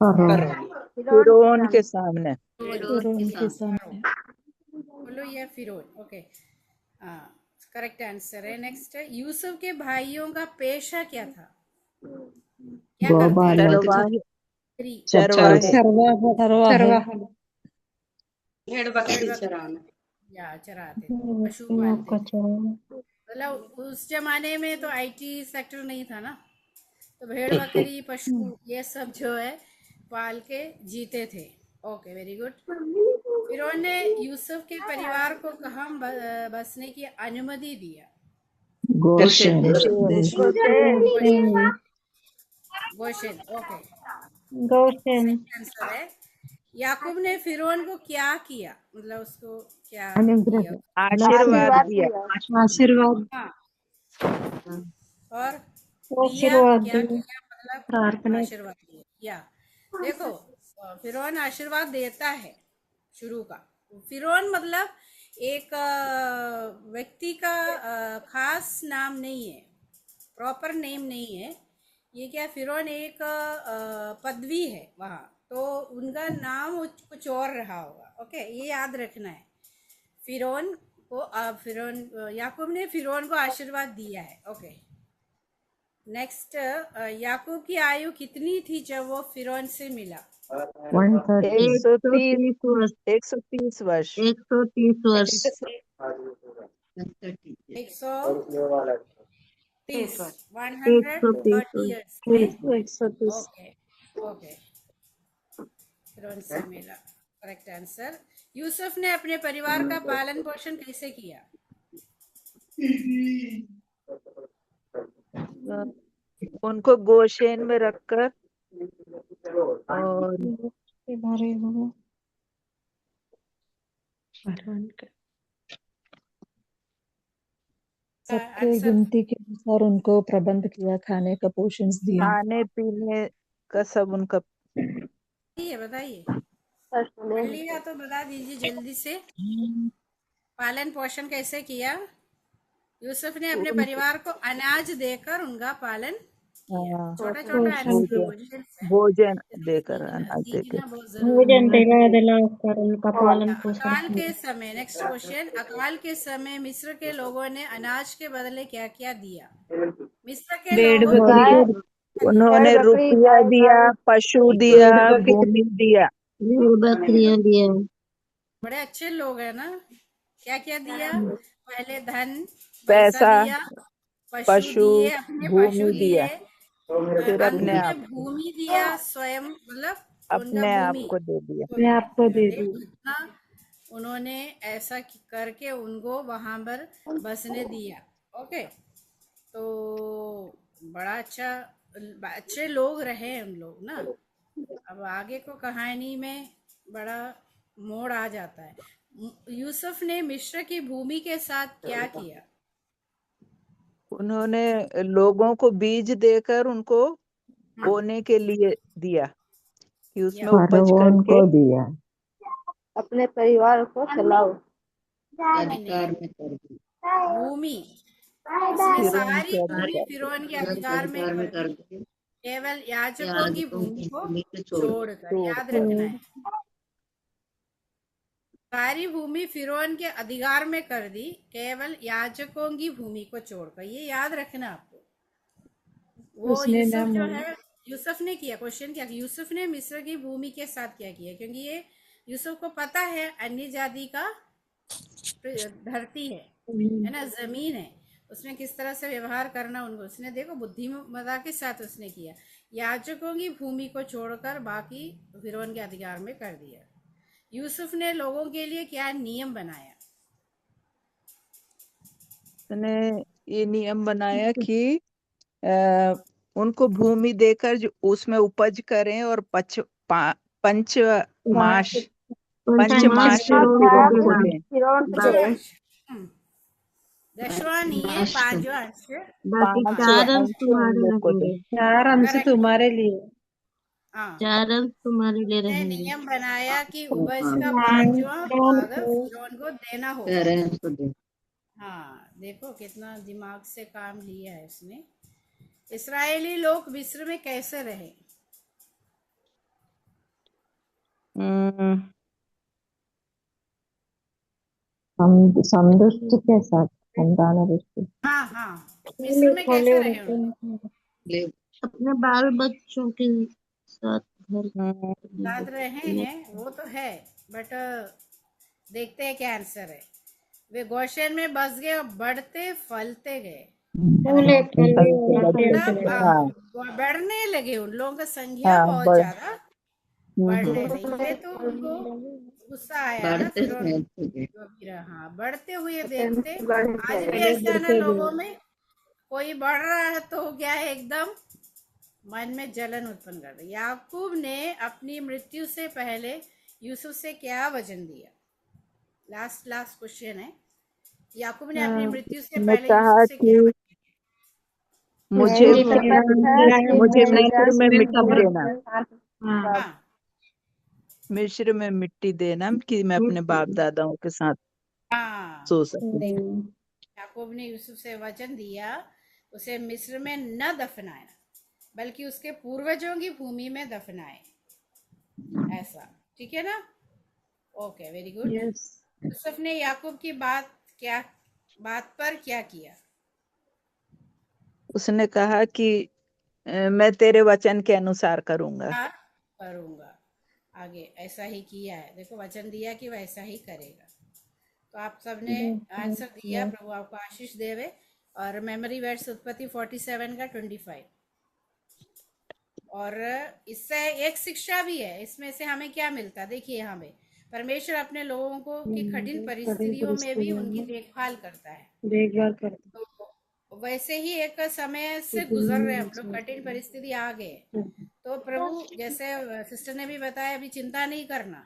फिरौन के सामने। बोलो ये फिरौन। ओके, करेक्ट आंसर है। नेक्स्ट है, यूसुफ के भाइयों का पेशा क्या था? क्या करते? भेड़ बकरी चराना या चराते थे, पशु पालते थे। मतलब उस जमाने में तो आईटी सेक्टर नहीं था ना, तो भेड़ बकरी पशु ये सब जो है पाल के जीते थे। Okay, very good. फिरौन ने यूसुफ के परिवार को कहाँ बसने की अनुमति दिया? गोशेन। ओके, गोशेन आंसर है। याकूब ने फिरौन को क्या किया? मतलब उसको क्या किया? आशीर्वाद दिया। हाँ, और क्या किया? मतलब आशीर्वाद दिया। या देखो, फिरौन आशीर्वाद देता है शुरू का, फिरौन मतलब एक व्यक्ति का खास नाम नहीं है, प्रॉपर नेम नहीं है ये। क्या फिरौन एक पदवी है वहाँ, तो उनका नाम कुछ और रहा होगा। ओके, ये याद रखना है। फिरौन को याकूब ने फिरौन को आशीर्वाद दिया है। ओके, नेक्स्ट, याकूब की आयु कितनी थी जब वो फिरौन से मिला? 130 130 वर्ष। 130 वर्ष। 130 130 years में। 130। ओके ओके, फिरौन से मिला, करेक्ट आंसर। यूसुफ ने अपने परिवार का पालन पोषण कैसे किया? उनको गोशेन में रखकर और सबके गिनती के अनुसार उनको प्रबंध किया, खाने का पोषण दिया, खाने पीने का सब उनका। बताइए, पढ़ लिया तो बता दीजिए जल्दी से। पालन पोषण कैसे किया? यूसुफ ने अपने परिवार को अनाज देकर उनका पालन किया। छोटा छोटा भोजन देकर, अनाज देकर भोजन दिलाकर उनका पालन पोषण अकाल के समय, नेक्स्ट क्वेश्चन, अकाल के समय मिस्र के लोगों ने अनाज के बदले क्या क्या दिया? मिस्र के लोगों उन्होंने रुपया दिया, पशु दिया, भूमि दिया, बकरियां दिया। बड़े अच्छे लोग है ना। क्या क्या दिया? पहले धन, पैसा, दिया, पशु, दिए, अपने भूमि दिया, फिर अपने आप भूमि दिया, स्वयं मतलब अपने आप को दे दिया, आपको दे दिया। उन्होंने ऐसा करके उनको वहां पर बसने दिया। ओके, तो बड़ा अच्छा, अच्छे लोग रहे उन लोग ना। अब आगे को कहानी में बड़ा मोड़ आ जाता है। यूसुफ ने मिस्र की भूमि के साथ क्या किया? उन्होंने लोगों को बीज देकर उनको बोने के लिए दिया कि उसमें उपज करके दिया, अपने परिवार को चलाओ। अधिकार में कर दी भूमि, उसने सारी भूमि फिरौन के अधिकार में कर दी, केवल याजकों की भूमि को छोड़कर। याद रखना है, सारी भूमि फिरौन के अधिकार में कर दी, केवल याजकों की भूमि को छोड़कर। ये याद रखना आपको। वो यूसुफ जो है, यूसुफ ने किया। क्वेश्चन क्या, यूसुफ ने मिस्र की भूमि के साथ क्या किया? क्योंकि ये यूसुफ को पता है अन्य जाति का धरती है ना, जमीन है, उसमें किस तरह से व्यवहार करना उनको, उसने देखो बुद्धिमत्ता के साथ उसने किया। याजकों की भूमि को छोड़कर बाकी फिरौन के अधिकार में कर दिया। यूसुफ ने लोगों के लिए क्या नियम बनाया? उसने ये नियम बनाया कि उनको भूमि देकर जो उसमें उपज करें और पंचमाश दशवां नहीं है, पांचवा अंश। चार अंश तुम्हारे लिए, 4 अंश तुम्हारे लिए रहेंगे। नियम बनाया कि उपज का 5वां भाग फिरौन को देना होगा। हाँ, देखो कितना दिमाग से काम लिया है उसने। इस्राएली लोग मिस्र में कैसे रहे? संतुष्टि के साथ, हाँ हाँ, मिस्र में कैसे रहे? अपने बाल बच्चों के साथ साथ रहे हैं, वो तो है, बट देखते हैं क्या आंसर है। वे गोशेन में बस गए और बढ़ते फलते गए, बढ़ने लगे। उन लोगों की संख्या बहुत ज्यादा बढ़ने लगी, तो उनको गुस्सा आया ना फिर। हाँ, बढ़ते हुए देखते। आज भी ऐसा ना, लोगों में कोई बढ़ रहा है तो क्या है, एकदम मन में जलन उत्पन्न कर दी। याकूब ने अपनी मृत्यु से पहले यूसुफ से क्या वचन दिया? लास्ट क्वेश्चन है। याकूब ने अपनी मृत्यु से पहले यूसुफ से क्या वचन दिया? मुझे मिस्र में मिट देना। मिस्र में मिट्टी देना कि मैं अपने बाप दादाओं के साथ हाँ, सो सकूं। याकूब ने यूसुफ से वचन दिया उसे मिस्र में न दफनाए बल्कि उसके पूर्वजों की भूमि में दफनाए। ऐसा ठीक है ना? Okay, very good. यूसुफ ने याकूब की बात पर क्या किया? उसने कहा कि मैं तेरे वचन के अनुसार करूंगा। हाँ, करूंगा। आगे ऐसा ही किया है। देखो, वचन दिया कि वैसा ही करेगा। तो आप सबने आंसर दिया। प्रभु आपको आशीष देवे। और मेमोरी वर्ड्स उत्पत्ति 47 का 25। और इससे एक शिक्षा भी है। इसमें से हमें क्या मिलता है? देखिए, हमें परमेश्वर अपने लोगों को की कठिन परिस्थितियों में भी उनकी देखभाल करता है। तो वैसे ही एक समय से गुजर रहे हम लोग, कठिन परिस्थिति आ गए, तो प्रभु जैसे सिस्टर ने भी बताया, अभी चिंता नहीं करना,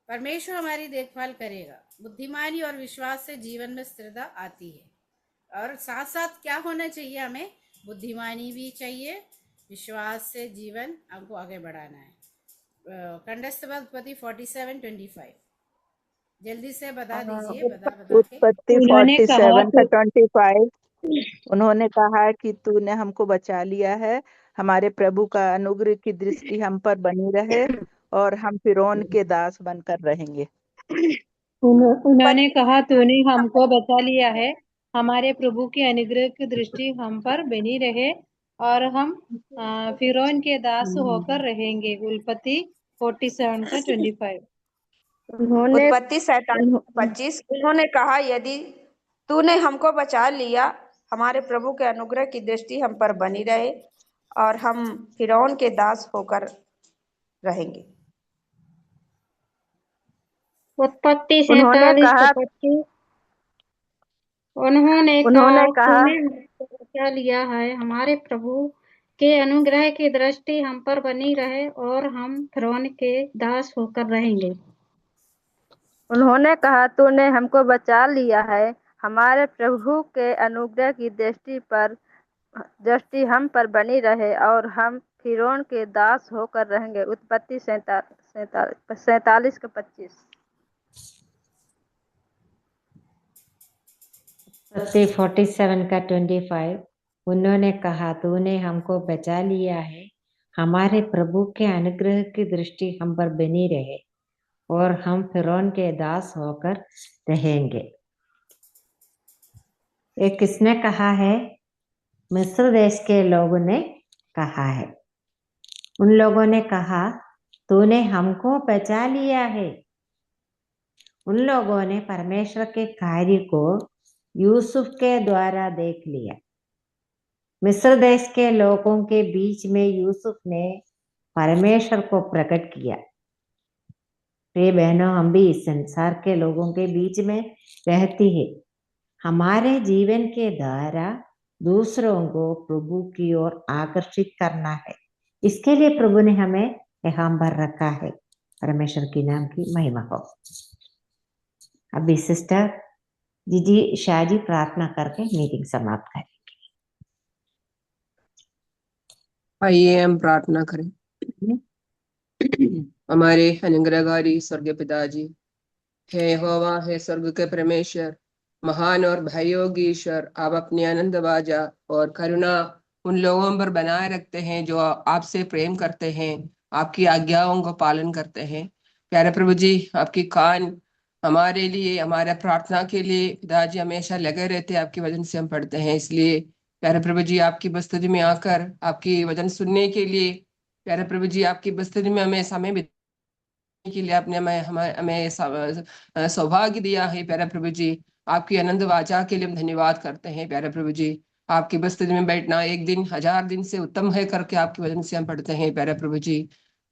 परमेश्वर हमारी देखभाल करेगा। बुद्धिमानी और विश्वास से जीवन में स्थिरता आती है। और साथ साथ क्या होना चाहिए? हमें बुद्धिमानी भी चाहिए, विश्वास से जीवन हमको आगे बढ़ाना है। कंठस्थ उत्पत्ति 47:25 जल्दी से बता दीजिए। उत्पत्ति 47 का 25। उन्होंने कहा कि तूने हमको बचा लिया है, हमारे प्रभु का अनुग्रह की दृष्टि हम पर बनी रहे और हम फिरौन के दास बनकर रहेंगे। उन्होंने कहा तूने हमको बचा लिया है, हमारे प्रभु की अनुग्रह की दृष्टि हम पर बनी रहे और हम फिरौन के दास होकर रहेंगे। उत्पत्ति 47 का 25। उत्पत्ति 47:25 उन्होंने कहा यदि तूने हमको बचा लिया, हमारे प्रभु के अनुग्रह की दृष्टि हम पर बनी रहे और हम फिरौन के दास होकर रहेंगे। उत्पत्ति 47:25 उन्होंने कहा तूने हमको बचा लिया है, हमारे प्रभु के अनुग्रह की दृष्टि हम पर बनी रहे और हम फिरौन के दास होकर रहेंगे। उन्होंने कहा तूने हमको बचा लिया है, हमारे प्रभु के अनुग्रह की दृष्टि हम पर बनी रहे और हम फिरौन के दास होकर रहेंगे। उत्पत्ति 47 का 25। उत्पत्ति 47 का 25 उन्होंने कहा तूने हमको बचा लिया है, हमारे प्रभु के अनुग्रह की दृष्टि हम पर बनी रहे और हम फिरौन के दास होकर रहेंगे। ये किसने कहा है? मिस्र देश के लोगों ने कहा है। उन लोगों ने कहा तूने हमको बचा लिया है। उन लोगों ने परमेश्वर के कार्य को यूसुफ के द्वारा देख लिया। मिस्र देश के लोगों के बीच में यूसुफ ने परमेश्वर को प्रकट किया। प्रिय बहनों, हम भी इस संसार के लोगों के बीच में रहती है। हमारे जीवन के द्वारा दूसरों को प्रभु की ओर आकर्षित करना है। इसके लिए प्रभु ने हमें यहाँ भर रखा है। परमेश्वर की नाम की महिमा हो। अभी सिस्टर जीजी शाहजी प्रार्थना करके मीटिंग समाप्त करें। आइए हम प्रार्थना करें। हमारे अनुग्रहकारी स्वर्गीय पिताजी, हे यहोवा, हे स्वर्ग के परमेश्वर, महान और भययोगी ईश्वर, आप अपनी आनंद बाजा और करुणा उन लोगों पर बनाए रखते हैं जो आपसे प्रेम करते हैं, आपकी आज्ञाओं को पालन करते हैं। प्यारे प्रभु जी, आपकी कान हमारे लिए, हमारे प्रार्थना के लिए पिताजी हमेशा लगे रहते हैं। आपके वचन से हम पढ़ते हैं, इसलिए प्यारे प्रभु जी आपकी बस्तुति में आकर आपकी वचन सुनने के लिए, प्यारे प्रभु जी आपकी बस्तुति में हमें समय बिताने के लिए आपने हमें सौभाग्य दिया है। प्यारे प्रभु जी, आपकी आनंद वाचा के लिए हम धन्यवाद करते हैं। प्यारे प्रभु जी, आपकी बस्तुति में बैठना एक दिन 1000 दिन से उत्तम है करके आपके वचन से हम पढ़ते हैं। प्यारे प्रभु जी,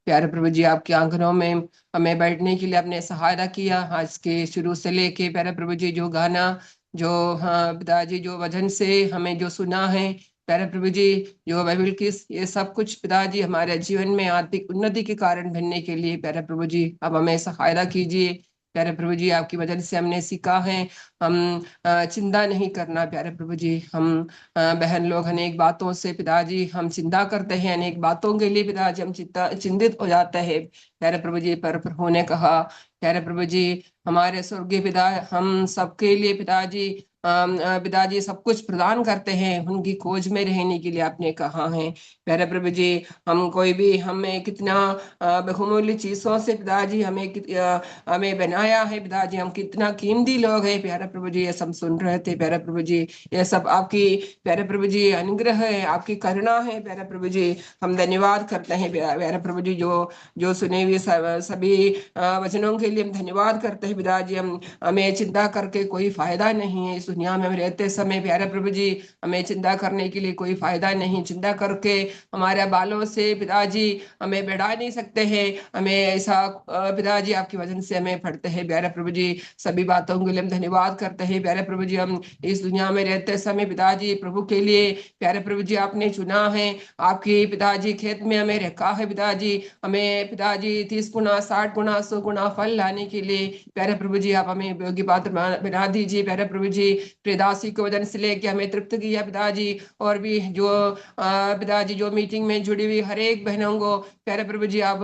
प्यारे प्रभु जी, आपके आंगनों में हमें बैठने के लिए आपने सहायता किया। आज के शुरू से लेके प्यारे प्रभु जी जो गाना, जो हाँ पिताजी जो वचन से हमें जो सुना है, प्यारे प्रभु जी जो बाइबल की ये सब कुछ पिताजी हमारे जीवन में आर्थिक उन्नति के कारण बनने के लिए प्यारे प्रभु जी अब हमें सहायता कीजिए। प्यारे प्रभु जी आपकी वजह से हमने सीखा है हम चिंता नहीं करना। प्यारे प्रभु जी हम बहन लोग अनेक बातों से पिताजी हम चिंता करते हैं, अनेक बातों के लिए पिताजी हम चिंतित हो जाते हैं। प्यारे प्रभु जी पर प्रभु ने कहा प्यारे प्रभु जी हमारे स्वर्गीय पिता हम सबके लिए पिताजी पिताजी सब कुछ प्रदान करते हैं, उनकी खोज में रहने के लिए आपने कहा है। प्यारे प्रभु जी हम कोई भी हमें कितना बहुमूल्य चीजों से पिताजी हमें बनाया है पिताजी, हम कितना कीमती लोग हैं प्यारे प्रभु जी, ये सब सुन रहे थे प्यारे प्रभु जी। ये सब आपकी प्यारे प्रभु जी अनुग्रह है, आपकी करुणा है प्यारे प्रभु जी। हम धन्यवाद करते हैं प्यारे प्रभु जी जो सुने हुए सभी वचनों के लिए हम धन्यवाद करते हैं पिताजी। हमें चिंता करके कोई फायदा नहीं है इस दुनिया में हम रहते समय प्यारे प्रभु जी, हमें चिंता करने के लिए कोई फायदा नहीं। चिंता करके हमारे बालों से पिताजी हमें बढ़ा नहीं सकते हैं, हमें ऐसा पिताजी आपकी वजह से हमें पढ़ते हैं प्यारे प्रभु जी। सभी बातों के लिए हम धन्यवाद करते हैं प्यारे प्रभु जी। हम इस दुनिया में रहते समय पिताजी प्रभु के लिए प्यारे प्रभु जी आपने चुना है, आपकी पिताजी खेत में हमें रखा है पिताजी, हमें पिताजी 30 गुना 60 गुना 100 गुना फल लाने के लिए प्यारे प्रभु जी आप हमें योग्य पात्र बना दीजिए प्यारे प्रभु जी। प्रियदासी को वजन से लेके हमें तृप्त किया पिताजी, और भी जो पिताजी जो मीटिंग में जुड़ी हुई हर एक बहनों को प्यारे प्रभु जी आप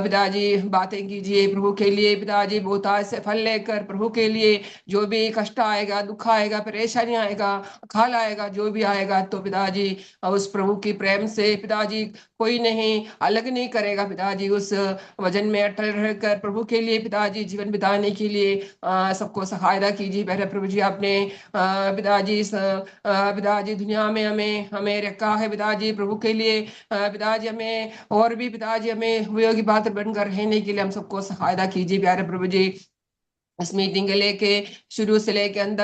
पिताजी बातें कीजिए प्रभु के लिए पिताजी, बहुत से फल लेकर प्रभु के लिए जो भी कष्ट आएगा, दुख आएगा, परेशानी आएगा, अकाल आएगा, जो भी आएगा तो पिताजी उस प्रभु की प्रेम से पिताजी कोई नहीं अलग नहीं करेगा पिताजी। उस वजन में अटल रहकर प्रभु के लिए पिताजी जीवन बिताने के लिए सबको सहायता कीजिए प्यारे प्रभु जी। आपने पिताजी दुनिया में हमें रखा है पिताजी प्रभु के लिए पिताजी, हमें और भी पिताजी हमें उपयोगी पात्र बनकर रहने के लिए हम सबको सहायता कीजिए प्यारे प्रभु जी। इस मीटिंग के लेके शुरू से लेके अंत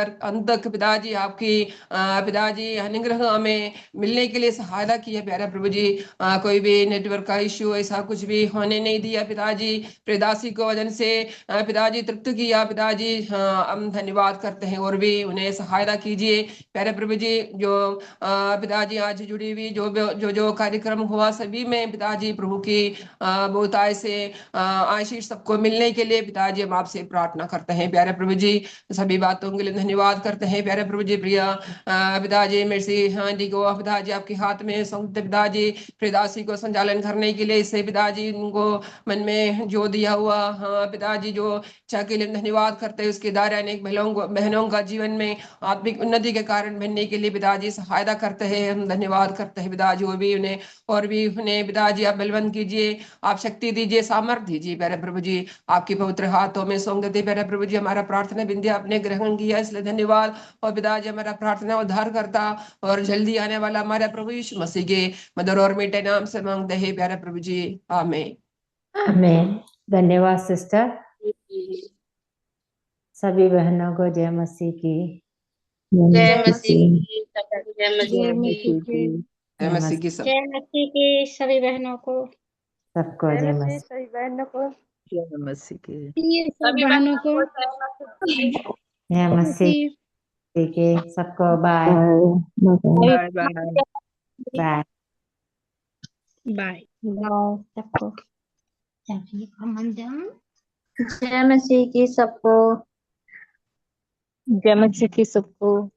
तक पिताजी आपकी पिताजी अनुग्रह हमें मिलने के लिए सहायता की है प्यारे प्रभु जी। कोई भी नेटवर्क का इश्यू ऐसा कुछ भी होने नहीं दिया पिताजी, प्रियदासी को वजन से पिताजी तृप्त किया पिताजी, हम धन्यवाद करते हैं और भी उन्हें सहायता कीजिए प्यारे प्रभु जी। जो पिताजी आज जुड़ी हुई जो कार्यक्रम हुआ सभी में पिताजी प्रभु की बहुताय से आशीष सबको मिलने के लिए पिताजी हम आपसे प्रार्थना करते हैं प्यारे प्रभु जी। सभी बातों के लिए धन्यवाद करते हैं प्यारे प्रभु जी। प्रिय पिताजी मेरी आंटी को पिताजी आपके हाथ में सौंपते पिताजी, प्रियदासी को संचालन करने के लिए इसे पिताजी उनको मन में जो दिया हुआ पिताजी जो इच्छा के लिए धन्यवाद करते हैं, उसके द्वारा अनेक बहनों का जीवन में आत्मिक उन्नति के कारण बनने के लिए पिताजी सहायता करते हैं, हम धन्यवाद करते हैं पिताजी। और भी उन्हें पिताजी आप बलवंत कीजिए, आप शक्ति दीजिए, सामर्थ्य दीजिए प्यारे प्रभु जी। आपके पवित्र हाथों में सौंप देते प्यारे प्रभु जी। हमारा प्रार्थना बिंदी आपने ग्रहण किया इसलिए धन्यवाद। और पिताजी हमारा प्रार्थना उद्धार करता और जल्दी आने वाला हमारा प्रभु यीशु मसीह के मधुर और मीठे नाम से मांगते हैं प्यारे प्रभु जी, आमीन। आमीन। धन्यवाद सिस्टर। सभी बहनों को जय मसीह की। जय मसीह की, जय मसीह की, जय मसीह की, जय मसीह की सभी बहनों को, सबको जय मसीह, सभी बहनों को जय मसीह की, सभी बहनों को जय मसीह के, सबको bye bye bye bye bye सबको। जय मसीह की सबको, जय मसीह की सबको।